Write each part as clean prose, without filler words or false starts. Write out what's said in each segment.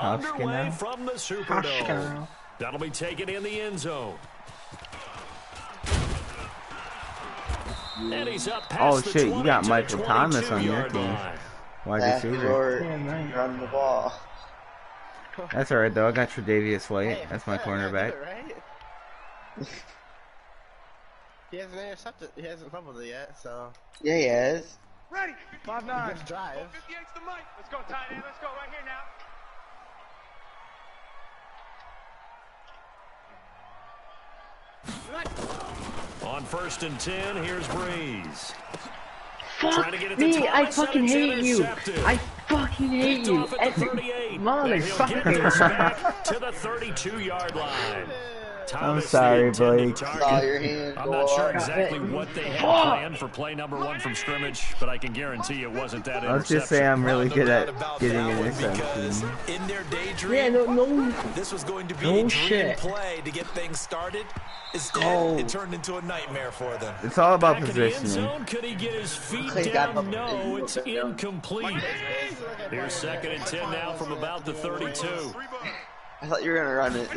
underway from the Superdome. That'll be taken in the end zone. And he's up past oh shit, you got Michael Thomas on your team. Wide receiver. Run the ball. That's alright though, I got Tre'Davious White. That's my cornerback. He hasn't intercepted. He hasn't fumbled it yet, so. Yeah, he is. Ready. 5-9. Let's drive. 58's the mic. Let's go, tight end. Let's go right here now. On 1st and 10, here's Breeze. Fuck me, I fucking hate you. I fucking hate you. Motherfucker. To the 32-yard line. I'm sorry, Blake. I'm not sure exactly what they had planned for play number 1 from scrimmage, but I can guarantee it wasn't that interception. Let's just say I'm really good at getting an interception. In their daydream, yeah, no. This was going to be a dream play to get things started. Instead, it turned into a nightmare for them. It's all about positioning. Could he get his feet down? No, it's incomplete. Here's 2nd and 10 now from about the 32. I thought you were gonna run it.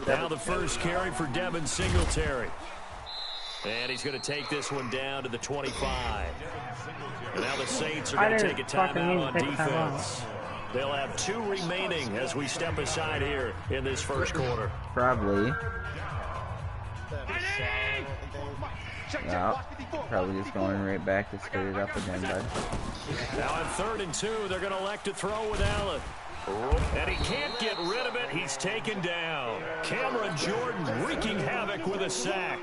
Now the first carry for Devin Singletary. And he's going to take this one down to the 25. And now the Saints are going to take a timeout on defense. They'll have 2 remaining as we step aside here in this first quarter. Probably. No, probably just going right back to split it up again, bud. Now on 3rd and 2, they're going to elect to throw with Allen. And he can't get rid of it. He's taken down. Cameron Jordan wreaking havoc with a sack.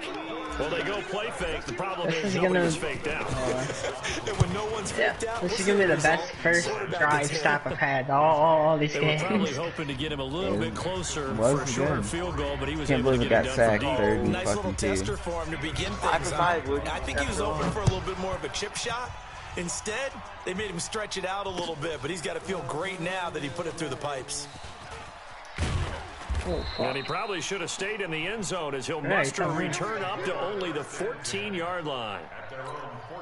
Well, they go play fake. The problem is nobody's faked out. And when no one's faked out, this is going to be the best first drive stop I've had all these games. They were probably hoping to get him a little bit closer for a shorter field goal, but he was able to get it done sacked from deep. 3rd and nice little tester for him to begin things. I think he was open for a little bit more of a chip shot. Instead, they made him stretch it out a little bit, but he's got to feel great now that he put it through the pipes. And he probably should have stayed in the end zone as he'll muster a return up to only the 14-yard line.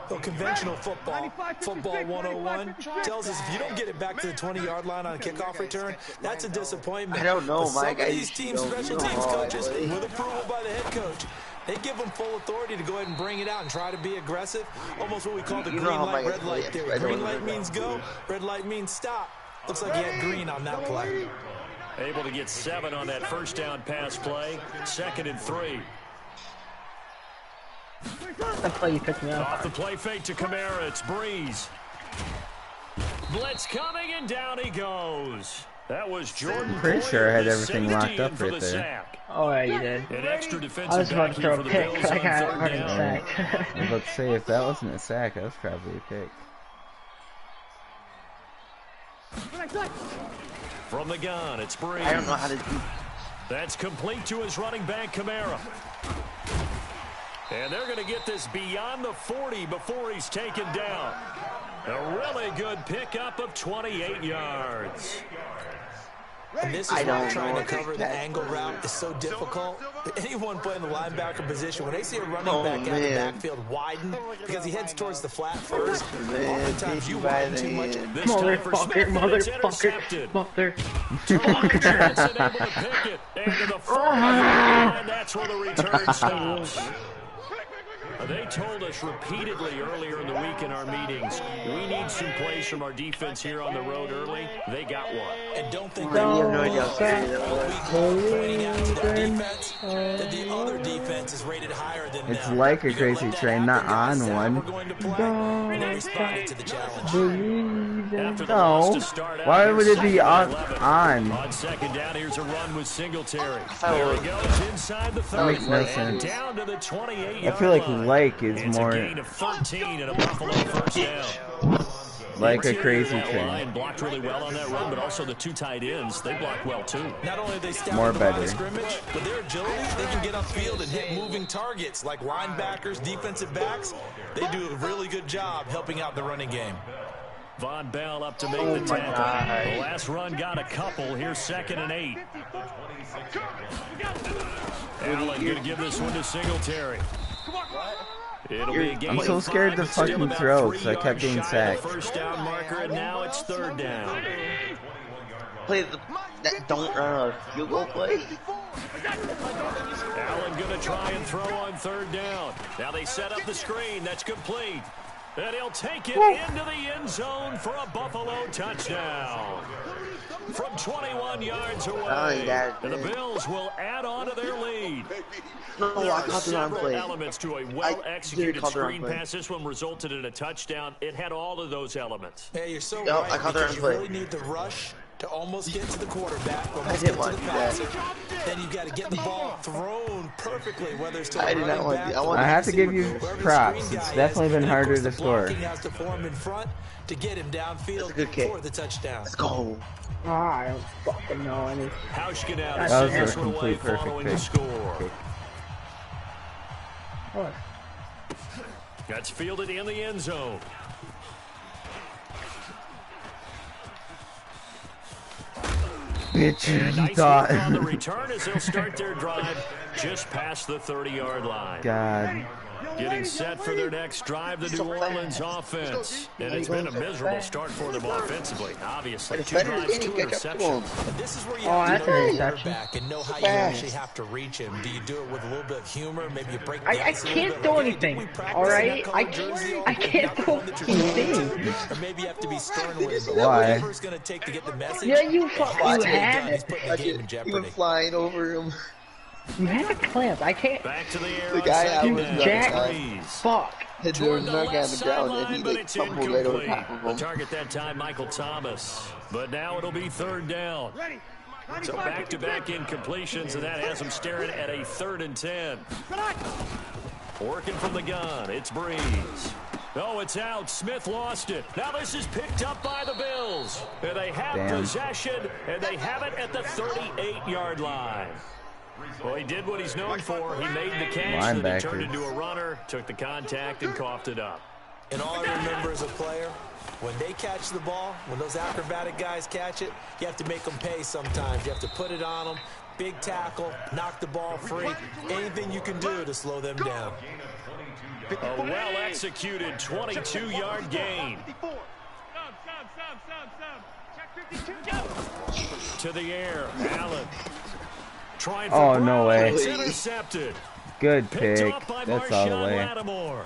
So conventional football 101, tells us if you don't get it back to the 20-yard line on a kickoff return, that's a disappointment. I don't know, Mike. Some of these teams, special teams coaches, with approval by the head coach, they give them full authority to go ahead and bring it out and try to be aggressive. Almost what we call the green light, red light theory. Green light means go, red light means stop. Looks like he had green on that play. Able to get 7 on that first down pass play. 2nd and 3. The play you picked me up. Off the play fake to Kamara. It's Breeze. Blitz coming and down he goes. That was Jordan. I'm pretty sure I had everything locked up right there. Oh yeah, you did. An extra defensive I was about to throw a pick, but I got already sacked. I was about to say, if that wasn't a sack, that was probably a pick. From the gun, it's Breeze. I don't know how to do. That's complete to his running back, Kamara. And they're going to get this beyond the 40 before he's taken down. A really good pickup of 28 yards. And this is why trying to cover the angle route is so difficult. Anyone playing the linebacker position, when they see a running back out of the backfield widen, because he heads towards the flat first, oftentimes you widen too much. Motherfucker. And that's where the return stops. They told us repeatedly earlier in the week in our meetings, we need some plays from our defense here on the road early. They got one. And don't think they have no idea pointing out to their defense that the other defense is rated higher than It's them. like a crazy train, not on one. No. Why would it be on? On 2nd down, here's a run with Singletary. There he goes inside the 30. That makes no sense. Down to the 28 I feel like like is it's more a gain of 13 and a Buffalo first down. Like a crazy train. train. Blocked really well on that run, but also the 2 tight ends, they blocked well too. Not only they step More on the line of better. scrimmage, but their agility, they can get upfield and hit moving targets like linebackers, defensive backs. They do a really good job helping out the running game. Von Bell up to make the tackle. The last run got a couple. Here's 2nd and 8. Allen going to give this one to Singletary. It'll be a game I'm so scared to fucking throw because I kept getting sacked. First down marker, and now it's 3rd down. play that don't run a field goal play. Allen going to try and throw on third down. Now they set up the screen. That's complete. And he'll take it into the end zone for a Buffalo touchdown. From 21 yards away. And the Bills will add on to their lead. No, I caught the wrong Several play. elements to a well-executed screen pass. This one resulted in a touchdown. It had all of those elements. Yeah, you're so No, right. I caught the Because wrong you play. really need the rush to almost get to the quarterback, I almost didn't get to want the to do that. passer. Then you've got to get the ball thrown perfectly, whether it's to I the did not running want to back do- I or wanted I the have to give receiver, you wherever the props. screen It's guy definitely is. been And of harder course, to the score. blocking has to form in front to get him downfield That's a good kick. for the touchdown. Let's go. I don't fucking know any. Hauschka now to That send was this a one away complete perfect following the pick. score. Kick. What? That's fielded in the end zone. Bitch, And you nice thought. work on the return as they'll start their drive just past the 30-yard line. God. Getting set for their next drive, the New Orleans offense. And it's been a miserable start for them offensively. Obviously, It's 2 better drives, than 2 getting catch up to interceptions. him. And this is where you Oh, have that's to know an your interception. quarterback and know how you Fast. actually have to reach him. Do you do it with a little bit of humor? Maybe you break the I ice a little can't bit, do like, hey, anything, didn't we practice all in right? that I colored jersey all I week? can't Not the one that you're fucking supposed think. to. Or maybe you have to be stern with him. Why? Whatever it's going to take to get the message. Yeah, you it's fuck- what you he's had done. it. He's putting the game in He went jeopardy. flying over him. You had a clamp. I can't. Back to the air The on guy second I was down. Jack- Breeze. Fuck. Hit the Toward the knock on left the ground and sideline, he but like it's tumbled right over incomplete. top of The him. target that time, Michael Thomas. But now it'll be third down. So back-to-back incompletions, and that has them staring at a 3rd and 10. Working from the gun, it's Breeze. Oh, it's out. Smith lost it. Now this is picked up by the Bills. And they have possession, and they have it at the 38-yard line. Well, he did what he's known for. He made the catch, then he turned into a runner, took the contact, and coughed it up. And all I remember as a player, when they catch the ball, when those acrobatic guys catch it, you have to make them pay sometimes. You have to put it on them, big tackle, knock the ball free, anything you can do to slow them down. A well-executed 22-yard gain. To the air, Allen. Trying for Oh, no Brown. way. It's intercepted. Good Picked pick. off by That's all the Marshawn way. Lattimore.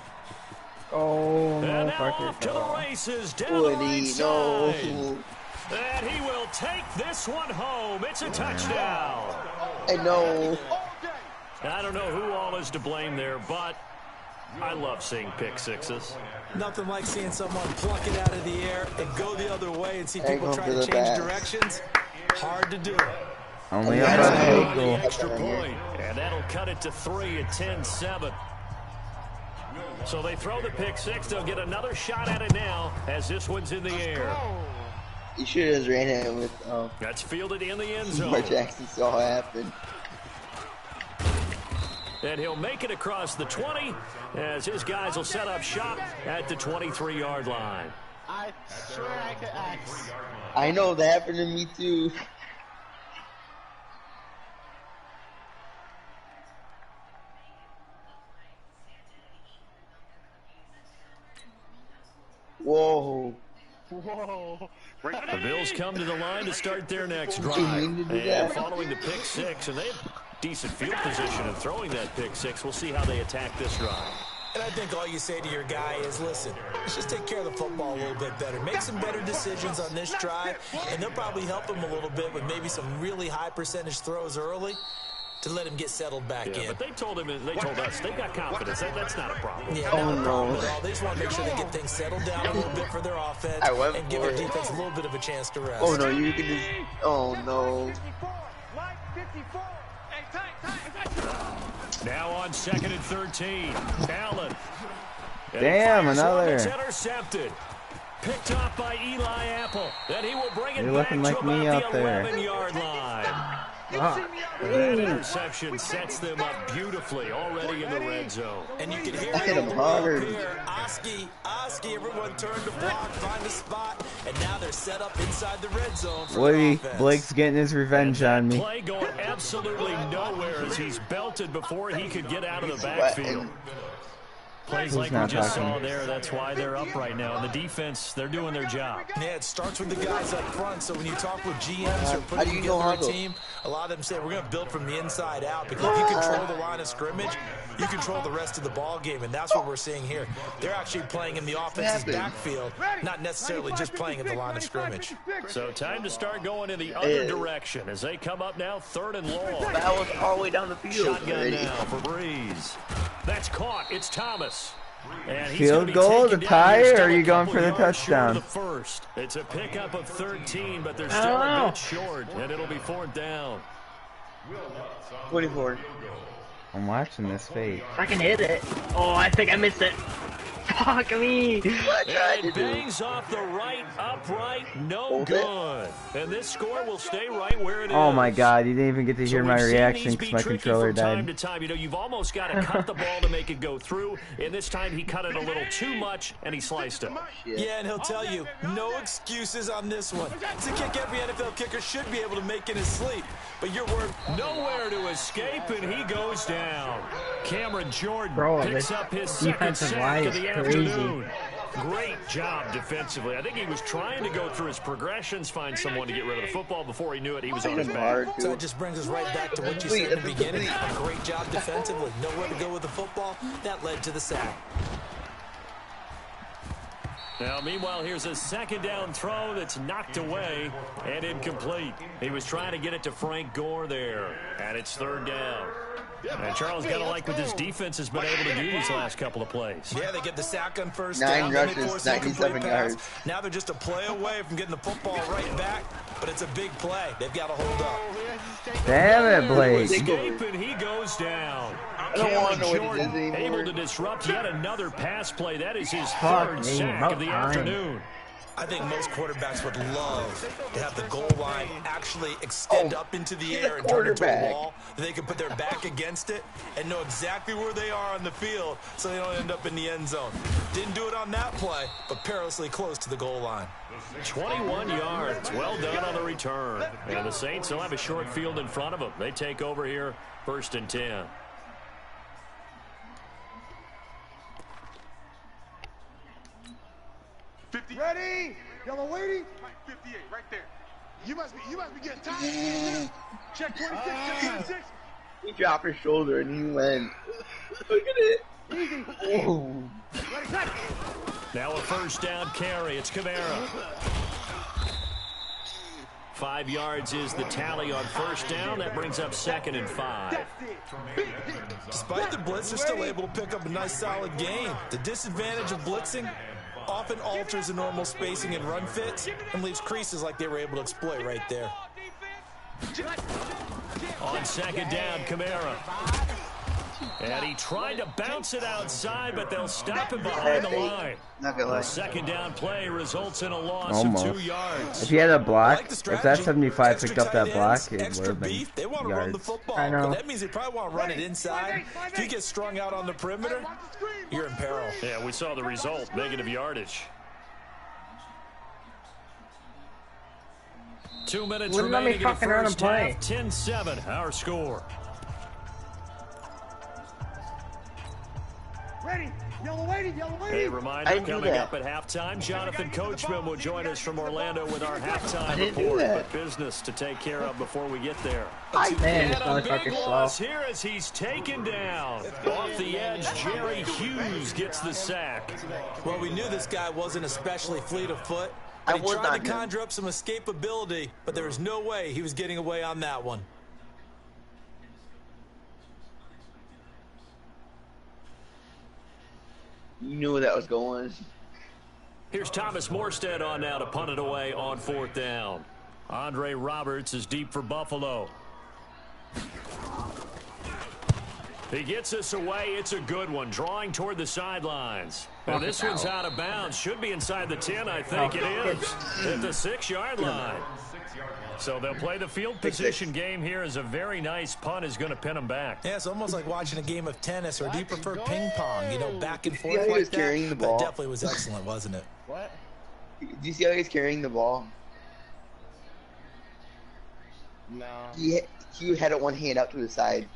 Oh, And now motherfucker. off to the races down the Woody, right side. no. And he will take this one home. It's a touchdown. I know. I don't know who all is to blame there, but I love seeing pick sixes. Nothing like seeing someone pluck it out of the air and go the other way and see And people go try for to the change back. directions. Hard to do it. Only Yeah, about that's field On the goal. extra point, and that'll cut it to 3 at 10-7. So they throw the pick six. They'll get another shot at it now as this one's in the air. You should have just ran it with That's fielded in the end zone. Lamar Jackson saw it happen. And he'll make it across the 20 as his guys will set up shop at the 23-yard line. I swear I could axe. I know that happened to me too. Whoa. Whoa. The Bills come to the line to start their next drive. Didn't mean to do And that. following the pick six, and they have decent field position in throwing that pick six. We'll see how they attack this drive. And I think all you say to your guy is, listen, let's just take care of the football a little bit better. Make some better decisions on this drive, and they'll probably help him a little bit with maybe some really high percentage throws early to let him get settled back Yeah, in. but they told us they've got confidence. That's not a problem. Yeah, Oh, not a problem no. at all. They just want to make sure they get things settled down a little bit for their offense I went and give for their it. defense a little bit of a chance to rest. Oh no, you can just. Oh no. Now on 2nd and 13, Allen. And Damn, he fires one another. that's intercepted. Picked off by Eli Apple. Then he will bring it You're back looking to like me about out the there. 11-yard line. That interception sets them up beautifully already in the red zone. And you can hear I hit it him on the hard. way up here. Oski, everyone turned to block, find a spot, and now they're set up inside the red zone for their Woody, offense. Blake's getting his revenge on me. Play going absolutely nowhere as he's belted before he could get out of the backfield. Plays like we just saw there, that's why they're up right now. And the defense, they're doing their job. Yeah, it starts with the guys up front. So when you talk with GMs or putting together a team, a lot of them say we're going to build from the inside out, because if you control the line of scrimmage, you control the rest of the ball game, and that's what we're seeing here. They're actually playing in the offense's backfield, not necessarily just playing at the line of scrimmage. So time to start going in the other direction as they come up now 3rd and long. That was all the way down the field. Shotgun now for Breeze. That's caught. It's Thomas. And field goal to tie, or are you going for the touchdown? The first. It's a pickup of 13, but they're still a bit short, and it'll be 4th down. 24. I'm watching this fade. I can hit it. Oh, I think I missed it. Fuck me. It bangs off the right upright. No good. And this score will stay right where it is. Oh my god, you didn't even get to hear my reaction because my controller died. Time to time, you know, you've almost got to cut the ball to make it go through. And this time he cut it a little too much and he sliced it. Yeah, and he'll tell you, no excuses on this one. It's a kick every NFL kicker should be able to make in his sleep. But your word, nowhere to escape, and he goes down. Cameron Jordan picks up his second defensive sack line of is the crazy. afternoon. Great job defensively. I think he was trying to go through his progressions, find someone to get rid of the football. Before he knew it, he was on his back. So it just brings us right back to what you said in the beginning. A great job defensively. Nowhere to go with the football. That led to the sack. Now, meanwhile, here's a 2nd down throw that's knocked away and incomplete. He was trying to get it to Frank Gore there, and it's 3rd down. And Charles got to like what this defense has been able to do these last couple of plays. Yeah, they get the sack on 1st 9 down. rushes, 97 yards. Now they're just a play away from getting the football right back, but it's a big play. They've got to hold up. Damn it, Blake. Escape, and he goes down. I don't want to know what it is anymore. Able to disrupt yet another pass play. That is his 3rd sack of the afternoon. I think most quarterbacks would love to have the goal line actually extend up into the air and turn into a wall. They can put their back against it and know exactly where they are on the field so they don't end up in the end zone. Didn't do it on that play, but perilously close to the goal line. 21 yards. Well done on the return. And the Saints will have a short field in front of them. They take over here, 1st and 10. Ready? Yellow waiting. 58, right there. You must be getting tired. Check 26, check 26. He dropped his shoulder and he went. Look at it. Easy. Oh. Ready, set. Now a 1st down carry. It's Kamara. 5 yards is the tally on 1st down. That brings up 2nd and 5. Despite the blitz, they're still able to pick up a nice solid gain. The disadvantage of blitzing often alters the normal spacing and run fits and leaves creases like they were able to exploit right there. On 2nd down, Kamara. And he tried to bounce it outside, but they'll stop him behind the line. Not gonna lie. The 2nd down play results in a loss Almost. of 2 yards. If he had a block, Like if that 75 picked up that block, it would extra have been beef. They want to run the yards. football, I know. but that means they probably want to run it inside. If you get strung out on the perimeter, you're in peril. Yeah, we saw the result, negative yardage. 2 minutes Wouldn't let me remaining in the fucking run and first play. half. 10-7, our score. Ready? Yellow waiting, yellow A waiting. reminder, I didn't do coming that. up at halftime, Jonathan Coachman will join us from Orlando with our halftime didn't do report. that. But business to take care of before we get there. Man, this And a big motherfucker's slow. loss here as he's taken down. Off the edge, Jerry Hughes gets the sack. Well, we knew this guy wasn't especially fleet of foot. I He would tried not to know. conjure up some escapability, but there was no way he was getting away on that one. You knew where that was going. Here's Thomas Morstead on now to punt it away on 4th down. Andre Roberts is deep for Buffalo. He gets us away. It's a good one. Drawing toward the sidelines. Now this one's out of bounds. Should be inside the 10, I think it is. At the 6-yard line. So they'll play the field position game here as a very nice punt is going to pin them back. Yeah, it's almost like watching a game of tennis, or do you prefer ping pong? You know, back and forth Yeah, he like was carrying that. the ball. That definitely was excellent, wasn't it? What? Do you see how he's carrying the ball? No. He had it one hand out to the side.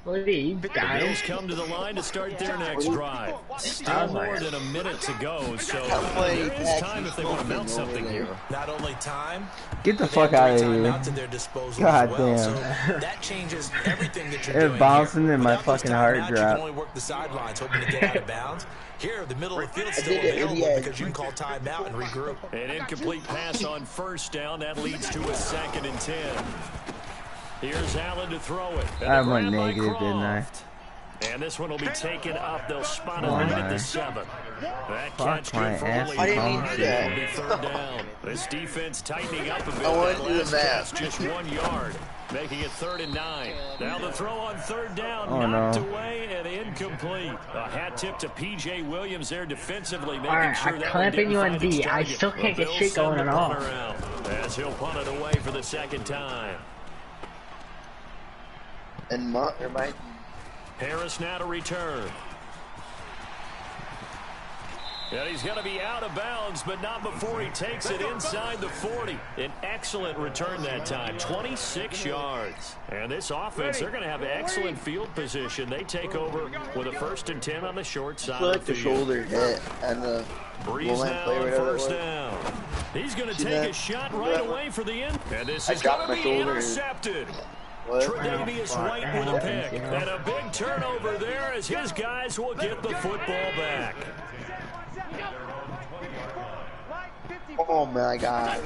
What are you The dying? Bills come to the line to start their next drive. Still more than a minute to go, so there is time if they want to mount something here. Not only time, Get the but fuck they have out of three here. timeouts at their disposal God as well. damn. So that changes everything that you're It doing bouncing here. and my Without those fucking heart timeouts, you dropped. can only work the sidelines, hoping to get out of bounds. Here, the middle of the field's still available because you can call timeout and regroup. An incomplete pass on first down. That leads to a 2nd and 10. Here's Allen to throw it. I went negative, didn't I? And this one will be taken up. They'll spot it right at the 7. That catch my good for ass. only I didn't one. mean to do that. It'll be 3rd down. This defense tightening up a bit. I wanted That to do last that. pass just 1 yard, making it 3rd and 9. Now the throw on 3rd down, Oh, knocked no. away and incomplete. A hat tip to P.J. Williams there defensively, making Alright, sure I'm that clamping one you on didn't find D. its I target. still can't The get Bills shit send going the at all. punter out as he'll punt it away for the 2nd time. And Mike. Harris now to return. And he's going to be out of bounds, but not before he takes it inside the 40. An excellent return that time, 26 yards. And this offense, they're going to have excellent field position. They take over with a 1st and 10 on the short side Like of the the field. shoulder hit and the Breeze goal line now play, on whatever it was. 1st down. He's going to See take that? a shot right away for the end. And this I is going dropped to my be shoulder. intercepted. What? Tre'Davious White with a pick. And a big turnover there as his guys will get the football back. Oh my God.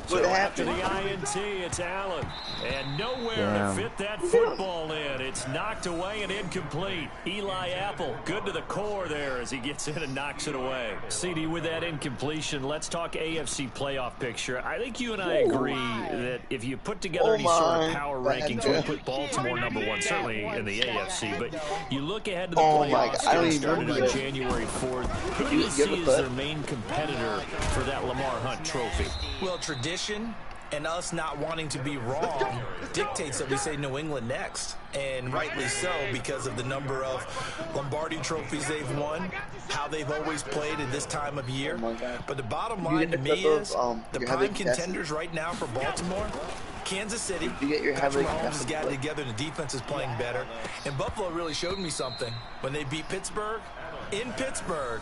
So What after happened? the INT, it's Allen. And nowhere Damn. to fit that football in. It's knocked away and incomplete. Eli Apple, good to the core there as he gets in and knocks it away. CD, with that incompletion, let's talk AFC playoff picture. I think you and I agree that if you put together any sort of power rankings, we put Baltimore #1, certainly in the AFC. But you look ahead to the playoffs I don't getting even started remember on that. January 4th. Who do you see as their main competitor for that Lamar Hunt trophy? Well, tradition and us not wanting to be wrong dictates that we say New England next. And rightly so, because of the number of Lombardi trophies they've won, how they've always played at this time of year. But the bottom line to me is the prime contenders right now for Baltimore, Kansas City. You get your Patrick heavy Mahomes has gotten together, the defense is playing better. And Buffalo really showed me something when they beat Pittsburgh in Pittsburgh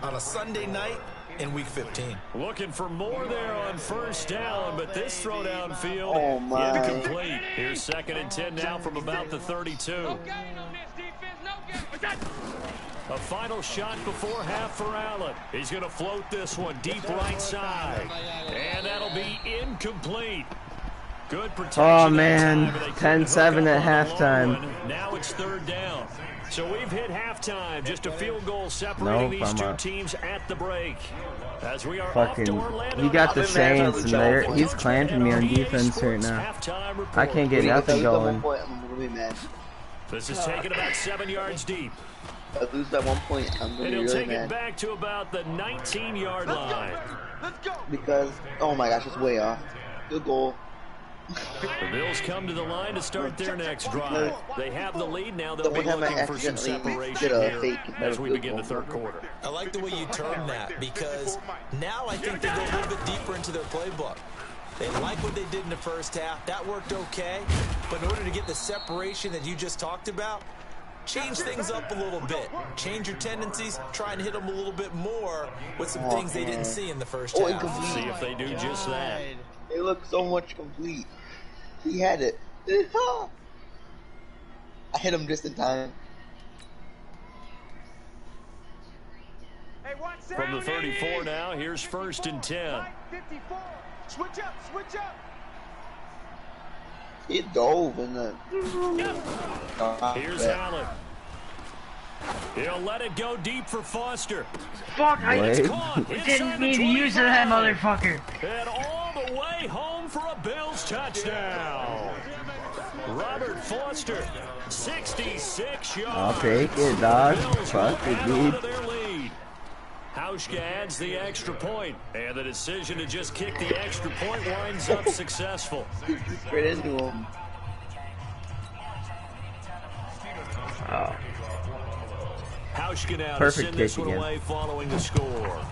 on a Sunday night in Week 15. Looking for more there on 1st down, but this throw downfield incomplete. Here's 2nd and 10 now from about the 32. A final shot before half for Allen. He's going to float this one deep right side. And that'll be incomplete. Good protection. Oh man, that time, 10-7 at halftime. Now it's 3rd down. So we've hit halftime. Just a field goal separating these two teams at the break. As we are off to Orlando. He got the Saints and there. He's clamping me on defense right now. I can't get nothing going. I'm really mad. This is taken about 7 yards deep. If I lose by 1 point, I'm And going to be he'll really take it mad. back to about the 19-yard line. Because, oh my gosh, it's way off. Good goal. The Bills come to the line to start their next drive. They have the lead now. They'll be looking for some separation here as we begin the 3rd quarter. I like the way you term that, because now I think they go a little bit deeper into their playbook. They like what they did in the 1st half. That worked okay. But in order to get the separation that you just talked about, change things up a little bit. Change your tendencies. Try and hit them a little bit more with some things they didn't see in the 1st half. See if they do just that. It looks so much complete. He had it. I hit him just in time. From the 34 now, here's 1st and 10. Switch up, switch up. He dove in the... Here's Allen. He'll let it go deep for Foster. Fuck, I Didn't need to use that motherfucker. And all the way home for a Bills touchdown. Robert Foster, 66 yards. I'll take it, dog. Fuck it, dude. Hauschka adds the extra point, and the decision to just kick the extra point winds up successful. Straight into him. Oh. Hauschka now to Perfect send this kick one again. away following the score.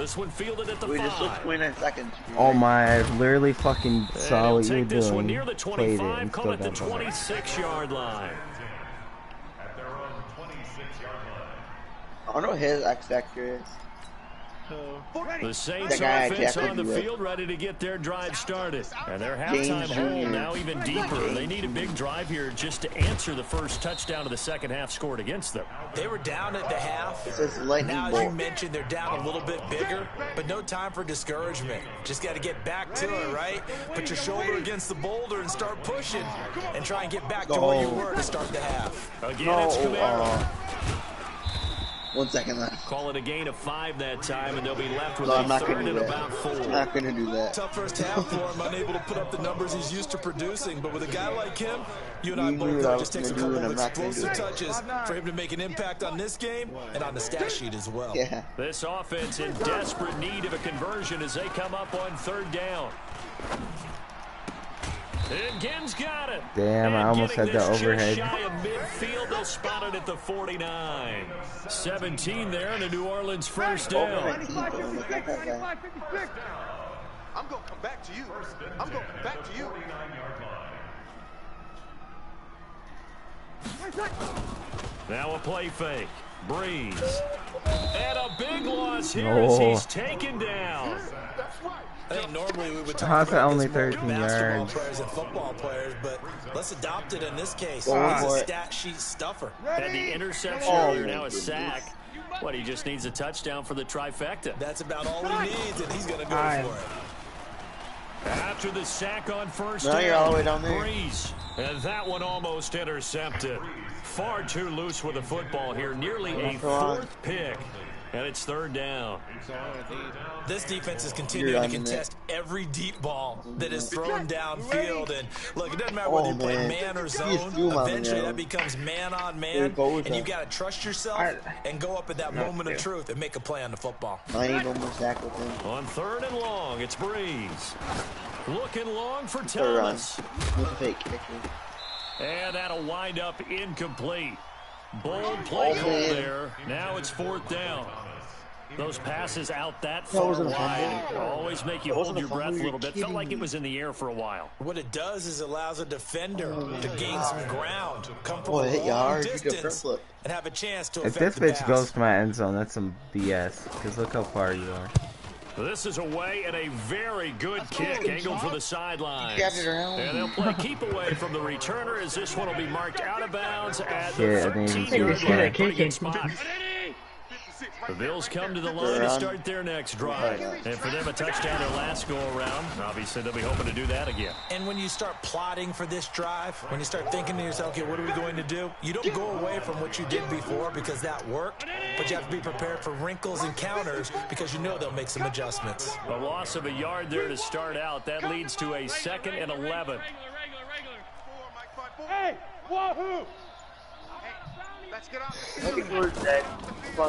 This one fielded at the 5. We just took 29 seconds. Oh my, I literally fucking saw what you were take this one doing. near the 25, call it the 26-yard line. I don't know what his X factor is. The Saints offense on the field ready to get their drive started. And their halftime hole now even deeper. They need a big drive here just to answer the first touchdown of the second half scored against them. They were down at the half. Now, as you mentioned, they're down a little bit bigger, but no time for discouragement. Just got to get back to it, right? Put your shoulder against the boulder and start pushing and try and get back to where you were to start the half. Again, it's Kamara. 1 second left. Call it a gain of 5 that time, and they'll be left with a third and about 4. I'm not going to do that. Tough first half for him, unable to put up the numbers he's used to producing. But with a guy like him, you and I both know it just takes a couple of explosive touches for him to make an impact on this game and on the stat sheet as well. Yeah. This offense in desperate need of a conversion as they come up on 3rd down. And Ginn's got it. Damn, I almost had that overhead. Shy of midfield, they'll spot it at the 49. 17 there, and a New Orleans first down. I'm going to come back to you. I'm going to come back to you. Now a play fake. Breeze. And a big loss here as he's taken down. I think normally we would talk about only this more 13 basketball yards. players and football players, but let's adopt it in this case. He's a stat sheet stuffer. Had the interception earlier, now a sack. What, he just needs a touchdown for the trifecta. That's about all he needs, and he's going to go for it. After the sack on first Now you're all the way down there. Breeze. And that one almost intercepted. Far too loose with the football here. Nearly a 4th pick. And it's 3rd down. This defense is continuing to contest every deep ball that is thrown downfield. And look, it doesn't matter whether you play man or zone. Eventually, that becomes man on man. And you've got to trust yourself and go up at that moment of truth and make a play on the football. I need almost sack with him. On 3rd and long, it's Breeze. Looking long for Thomas. And that'll wind up incomplete. Bold play call there. Now it's 4th down. Those passes out that far wide always make you hold your breath a little bit. Felt like it was in the air for a while. What it does is allows a defender to gain some ground, come from a hit you long hard. distance, and have a chance to If affect this the bitch pass. goes to my end zone, that's some BS. Because look how far you are. This is away and a very good kick angled for the sideline. And they'll play keep away from the returner as this one will be marked out of bounds at the 13-yard line. Pretty good spot. The Bills come to the line to start their next drive. And for them, a touchdown their last go-around. Obviously, they'll be hoping to do that again. And when you start plotting for this drive, when you start thinking to yourself, okay, what are we going to do? You don't go away from what you did before because that worked, but you have to be prepared for wrinkles and counters because you know they'll make some adjustments. A loss of a yard there to start out. That leads to a 2nd and 11. Hey, wahoo! Let's get out.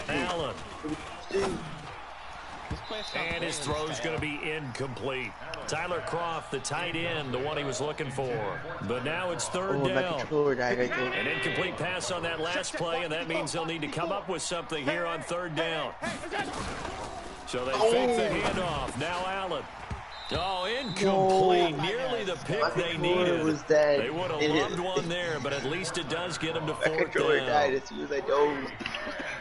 Allen. And his throw's going to be incomplete. Tyler Croft, the tight end, the one he was looking for. But now it's 3rd down. An incomplete pass on that last play, and that means they'll need to come up with something here on 3rd down. So they fake the handoff. Now Allen. Oh, incomplete. Nearly the pick they needed. They would have loved one there, but at least it does get them to 4th down. Died as soon as I dove.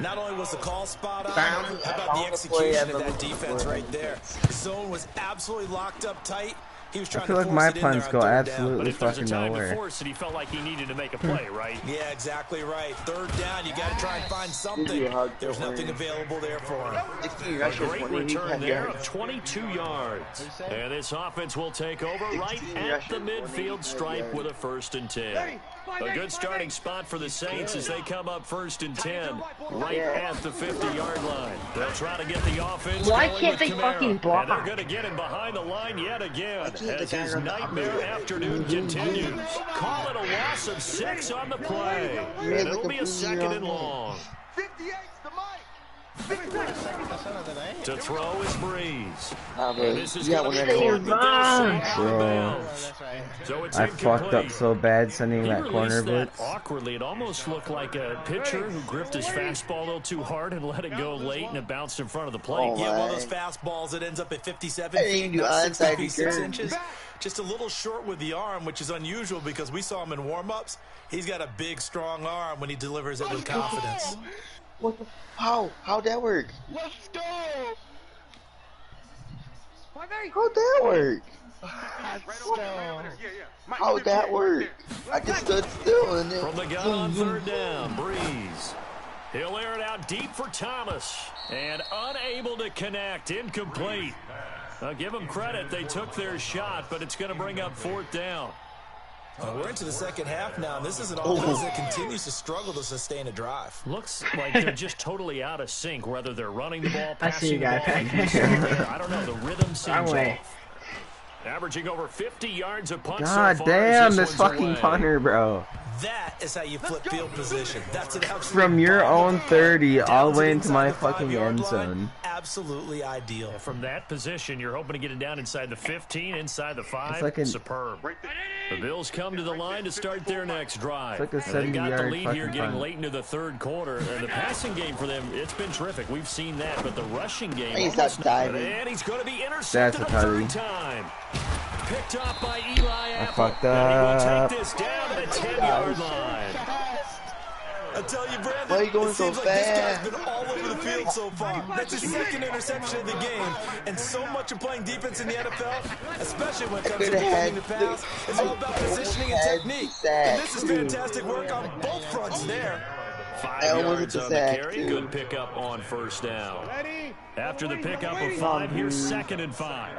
Not only was the call spot on, how about the execution of that defense right there? The zone was absolutely locked up tight. He was trying I feel to like my force it in there punts on go 3rd down. absolutely But if there's a fucking time to nowhere. force it, he felt like he needed to make a play, right? Yeah, exactly right. 3rd down, you got to try and find something. There's nothing available there for him. A great return there of 22 yards. And this offense will take over right at the midfield stripe with a 1st and 10. A good starting spot for the Saints as they come up 1st and 10 right at the 50-yard line. They'll try to get the offense Why going can't with they Kamara. fucking block? And they're going to get him behind the line yet again as his nightmare afternoon continues. Call it a loss of 6 on the play. And it'll be a 2nd and long. 58's the mic. To throw is Breeze. Bro. This is Yeah, going when to be I caught, but they'll say Bro. bounds. So it's I fucked up so bad sending that corner blitz. Awkwardly. It almost looked like a pitcher who gripped his fastball a little too hard and let it go late, and it bounced in front of the plate. Yeah, one of those fastballs that ends up at 57 feet, do not onside 66 return. inches. Just a little short with the arm, which is unusual because we saw him in warm-ups. He's got a big, strong arm when he delivers it with confidence. What the? How'd that work? Let's go! How'd that work? Let's go! How'd that work? I just stood still and then. From the gun on third down, Breeze. He'll air it out deep for Thomas. And unable to connect, incomplete. Give them credit, they took their shot, but it's going to bring up fourth down. We're into the second half now, and this is an offense that continues to struggle to sustain a drive. Looks like they're just totally out of sync, whether they're running the ball, I see passing you the guys ball. back there. I don't know, the rhythm seems Wrong way. off. Averaging over 50 yards a punt God so far damn, as this fucking away. punter, bro. That is how you flip field position. That's an absolute From your own 30 all the way to into my inside the fucking 5-yard end line. zone. Absolutely ideal. From that position, you're hoping to get it down inside the 15, inside the 5. It's like an- Superb. The Bills come to the line to start their next drive. It's like a And they got the 70-yard lead here fucking getting punt. late into the third quarter. And the passing game for them, it's been terrific. We've seen that. But the rushing game, He's almost not diving. And he's going to be intercepted That's a a third tutty. time. Picked up by Eli Apple. fucked And he will up. take this down to the 10-yard line. I tell you, Brandon, Why are you going it so seems like this fast? guy's been all over the field so far. That's his second interception of the game, and so much of playing defense in the NFL, especially when it comes to defending the pass, is all about positioning and technique. And this is fantastic work on both fronts there. 5 I almost yards hit the on the sack, carry. too. Good pickup on first down. After the pickup of 5, here's 2nd and 5.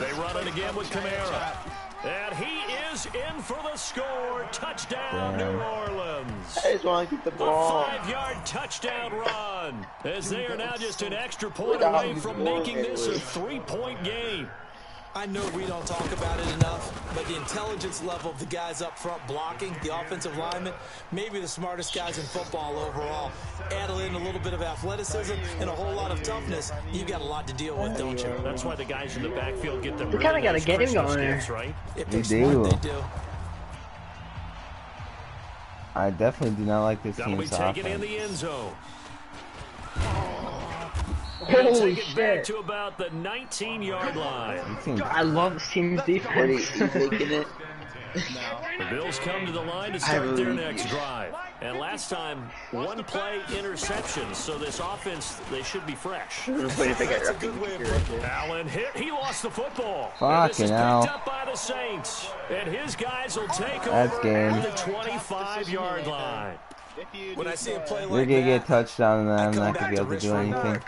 They run it again with Kamara. And he is in for the score. Touchdown, New Orleans. I just want to get the A ball. 5-yard touchdown run. As they are now just an extra point away from making this a 3-point game. I know we don't talk about it enough, but the intelligence level of the guys up front blocking, the offensive linemen, maybe the smartest guys in football overall. Add in a little bit of athleticism and a whole lot of toughness, you got a lot to deal with, don't you? That's why the guys in the backfield get them We kinda got a nice game Christmas going there. gifts, right? If They they're smart, do. they do. I definitely do not like this That'll be team's taken in offense. the end zone. Holy Take it back shit. to about the 19-yard line. This team- I love this team's What are defense. you taking it? The Bills come to the line to start their next drive. And last time, 1 play interception. So this offense, they should be fresh. That's a good way of putting it. Allen hit. He lost the football. Fucking and this is picked hell. up by the Saints. And his guys will take That's over game. at the 25-yard line. When I see a play You're like gonna get that, touchdown and I I'm come not back gonna be able to risk do reward. anything.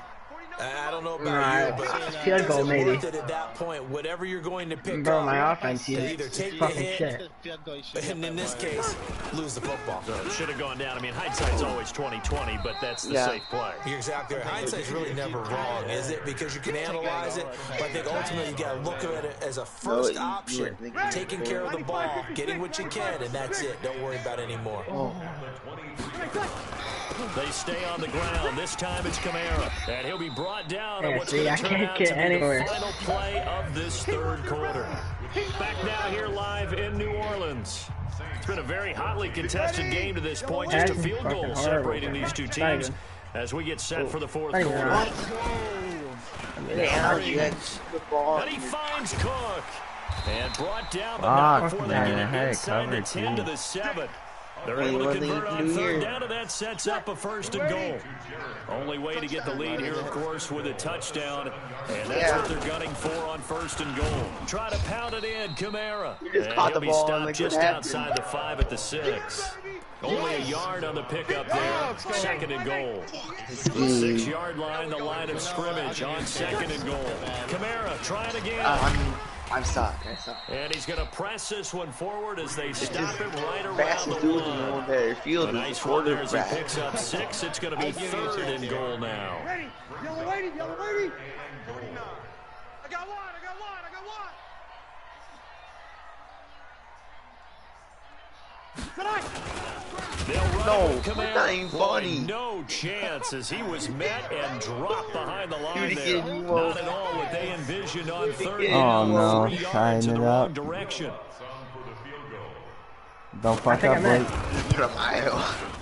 I don't know about Right. you, but Field goal, is it maybe. worth it at that point? Whatever you're going to pick Bro, up, my offense to is either take the fucking hit, shit. and in this case, lose the football. So it should have gone down. I mean, hindsight's always 20/20, but that's the safe play. You're exactly right. Hindsight's really never wrong, is it? Because you can analyze it, but I think ultimately you got to look at it as a first option. Taking care of the ball, getting what you can, and that's it. Don't worry about any more. They stay on the ground. This time it's Kamara. And he'll be brought down on Yeah, what's see, going I to turn can't out get to be anywhere. the final play of this third quarter. Back now here live in New Orleans. It's been a very hotly contested game to this point. Just a That's field fucking goal horrible. separating these two It's not teams even- as we get set for the fourth Not even quarter. right. How you had the ball? And he finds Cook. And brought down, but not Fuck, before they man, get I it had it inside the covered, 10 to too. the 7. They're Wait, able to what they convert on do third here? down, and that sets up a 1st and goal. Only way to get the lead here, of course, with a touchdown, and that's what they're gunning for on 1st and goal. Try to pound it in, Kamara. just And caught he'll the be ball, stopped like, just what happened? outside the 5 at the 6. Only a yard on the pickup there, 2nd and goal. The 6-yard line, the line of scrimmage on 2nd and goal. Kamara trying again. I'm stuck. I suck. And he's going to press this one forward as they stop just him right around Fast the and dudes in one. one better field. A than nice run there as he quarterback. picks up 6. It's going to be 3rd and goal now. Ready? Yellow lady, yellow lady. I got one, I got one, I got one. Tonight. No, that ain't funny. No chance as he was met and dropped behind the line there. Not at all what they envisioned on third down. Oh no, 3 yards tying in it the up. wrong direction. Don't fuck up, boy.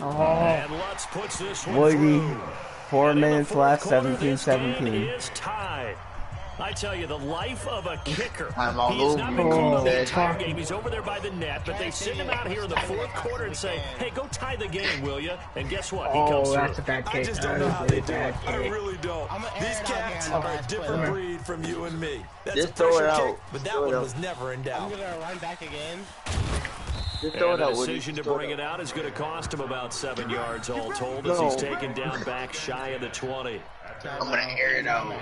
And Lutz puts this one Woody, through. 4 minutes left, This 17-17. game is tied. I tell you, the life of a kicker. I'm all He's not been over called on the you. entire game. He's over there by the net, but they send him out here in the fourth quarter and say, hey, go tie the game, will you? And guess what? He comes Oh, that's through. a bad kick. I just don't know how they do it. I really don't. These cats are a different breed from you and me. That's Just a throw it pressure kick, out. but that Throw it one out. was never in doubt. I'm gonna run back again. Just throw And it the out, Woody. decision to Just throw bring it it out is going to cost him about 7 yards all told as No. he's taken down back shy of the 20. I'm gonna air it out.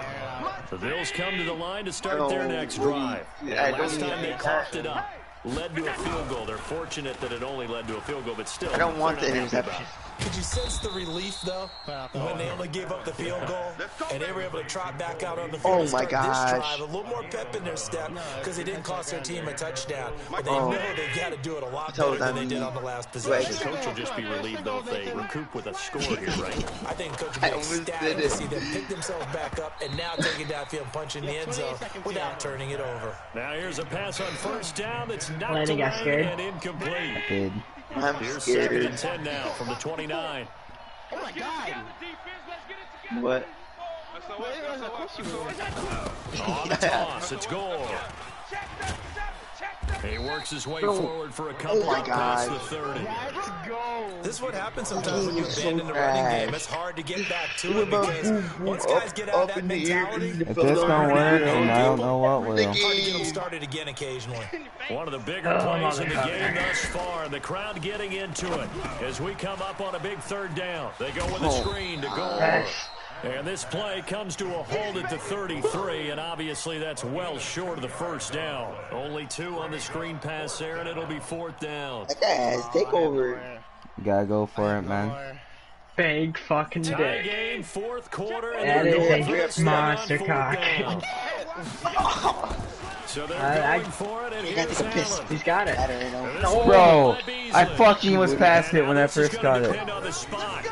The Bills come to the line to start their next drive. And I don't last need time they that. coughed it up, led to a field goal. They're fortunate that it only led to a field goal, but still. I don't want the they're not happy interception. Could you sense the relief, though, when they only gave up the field goal and they were able to trot back out on the field Oh, and start my gosh. this drive? A little more pep in their step because they didn't cost their team a touchdown. But they know they got to do it a lot better than they did on the last possession. The coach will just be relieved, though, if they recoup with a score here, right? I think Coach will I be almost ecstatic did to it. see them pick themselves back up and now take it downfield and punch in the end zone without turning it over. Now here's a pass on first down that's knocked Landon got away scared. and incomplete. Dude. I'm Here's 2nd and scared. 10 now from the 29. Oh my god! What? On the toss, it's Gore. He works his way forward for a couple my up past God. the 30. Let's go! This is what happens sometimes when you He's so abandon the running game. trash. It's hard to get back to it because once guys get out of that in the air. mentality, If this don't work, then I don't know what will. it's hard to get them started again occasionally. One of the bigger plays in the game thus far. The crowd getting into it as we come up on a big third down. They go with a screen to Gore. And this play comes to a halt at the 33, and obviously that's well short of the first down. Only 2 on the screen pass there, and it'll be 4th down. Guys, take over. You gotta go for it, man. Big fucking Tie dick. game, 4th quarter, and That they're is going a for it on monster 4th cock. down. So they're going for it, and You gotta here's take a piss. Allen. He's got it. Bro, I fucking was past it when I This is first gonna got it. depend on the spot.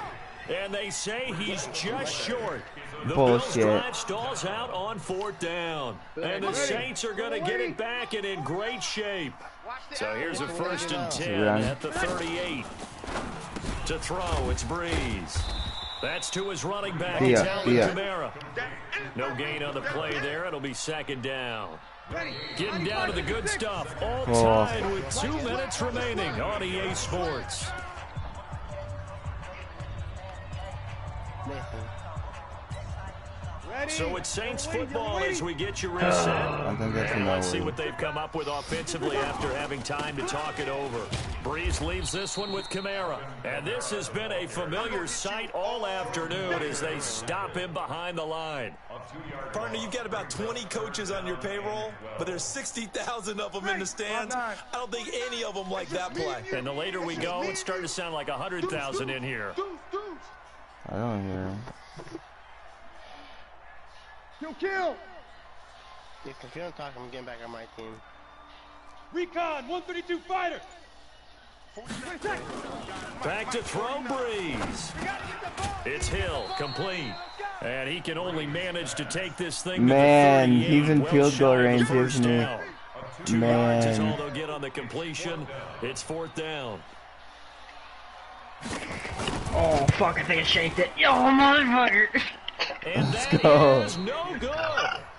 And they say he's just short. The Bullshit. Bills drive stalls out on 4th down. And the Saints are going to get it back and in great shape. So here's a 1st and 10 Run. at the 38. To throw, it's Breeze. That's to his running back. It's Alvin Kamara. No gain on the play there. It'll be 2nd down. Getting down to the good stuff. All tied with 2 minutes remaining on EA Sports. So it's Saints football as we get you reset. I think that's And let's see enough. what they've come up with offensively after having time to talk it over. Breeze leaves this one with Kamara. And this has been a familiar sight all afternoon as they stop him behind the line. Partner, you've got about 20 coaches on your payroll, but there's 60,000 of them in the stands. I don't think any of them like that play. And the later we go, it's starting to sound like 100,000 in here. I don't hear him. Kill! If you don't talk, I'm getting back on my team. Recon, 132 fighter! Back to throw, Breeze. It's Hill, complete. And he can only manage to take this thing Man, to the 38. he's in Well field shy goal of the range, first isn't he? down. 2 yards is all Man. they'll get on the completion. It's 4th down. Oh, fuck, I think I shanked it. Yo, motherfucker. And that go. is no good.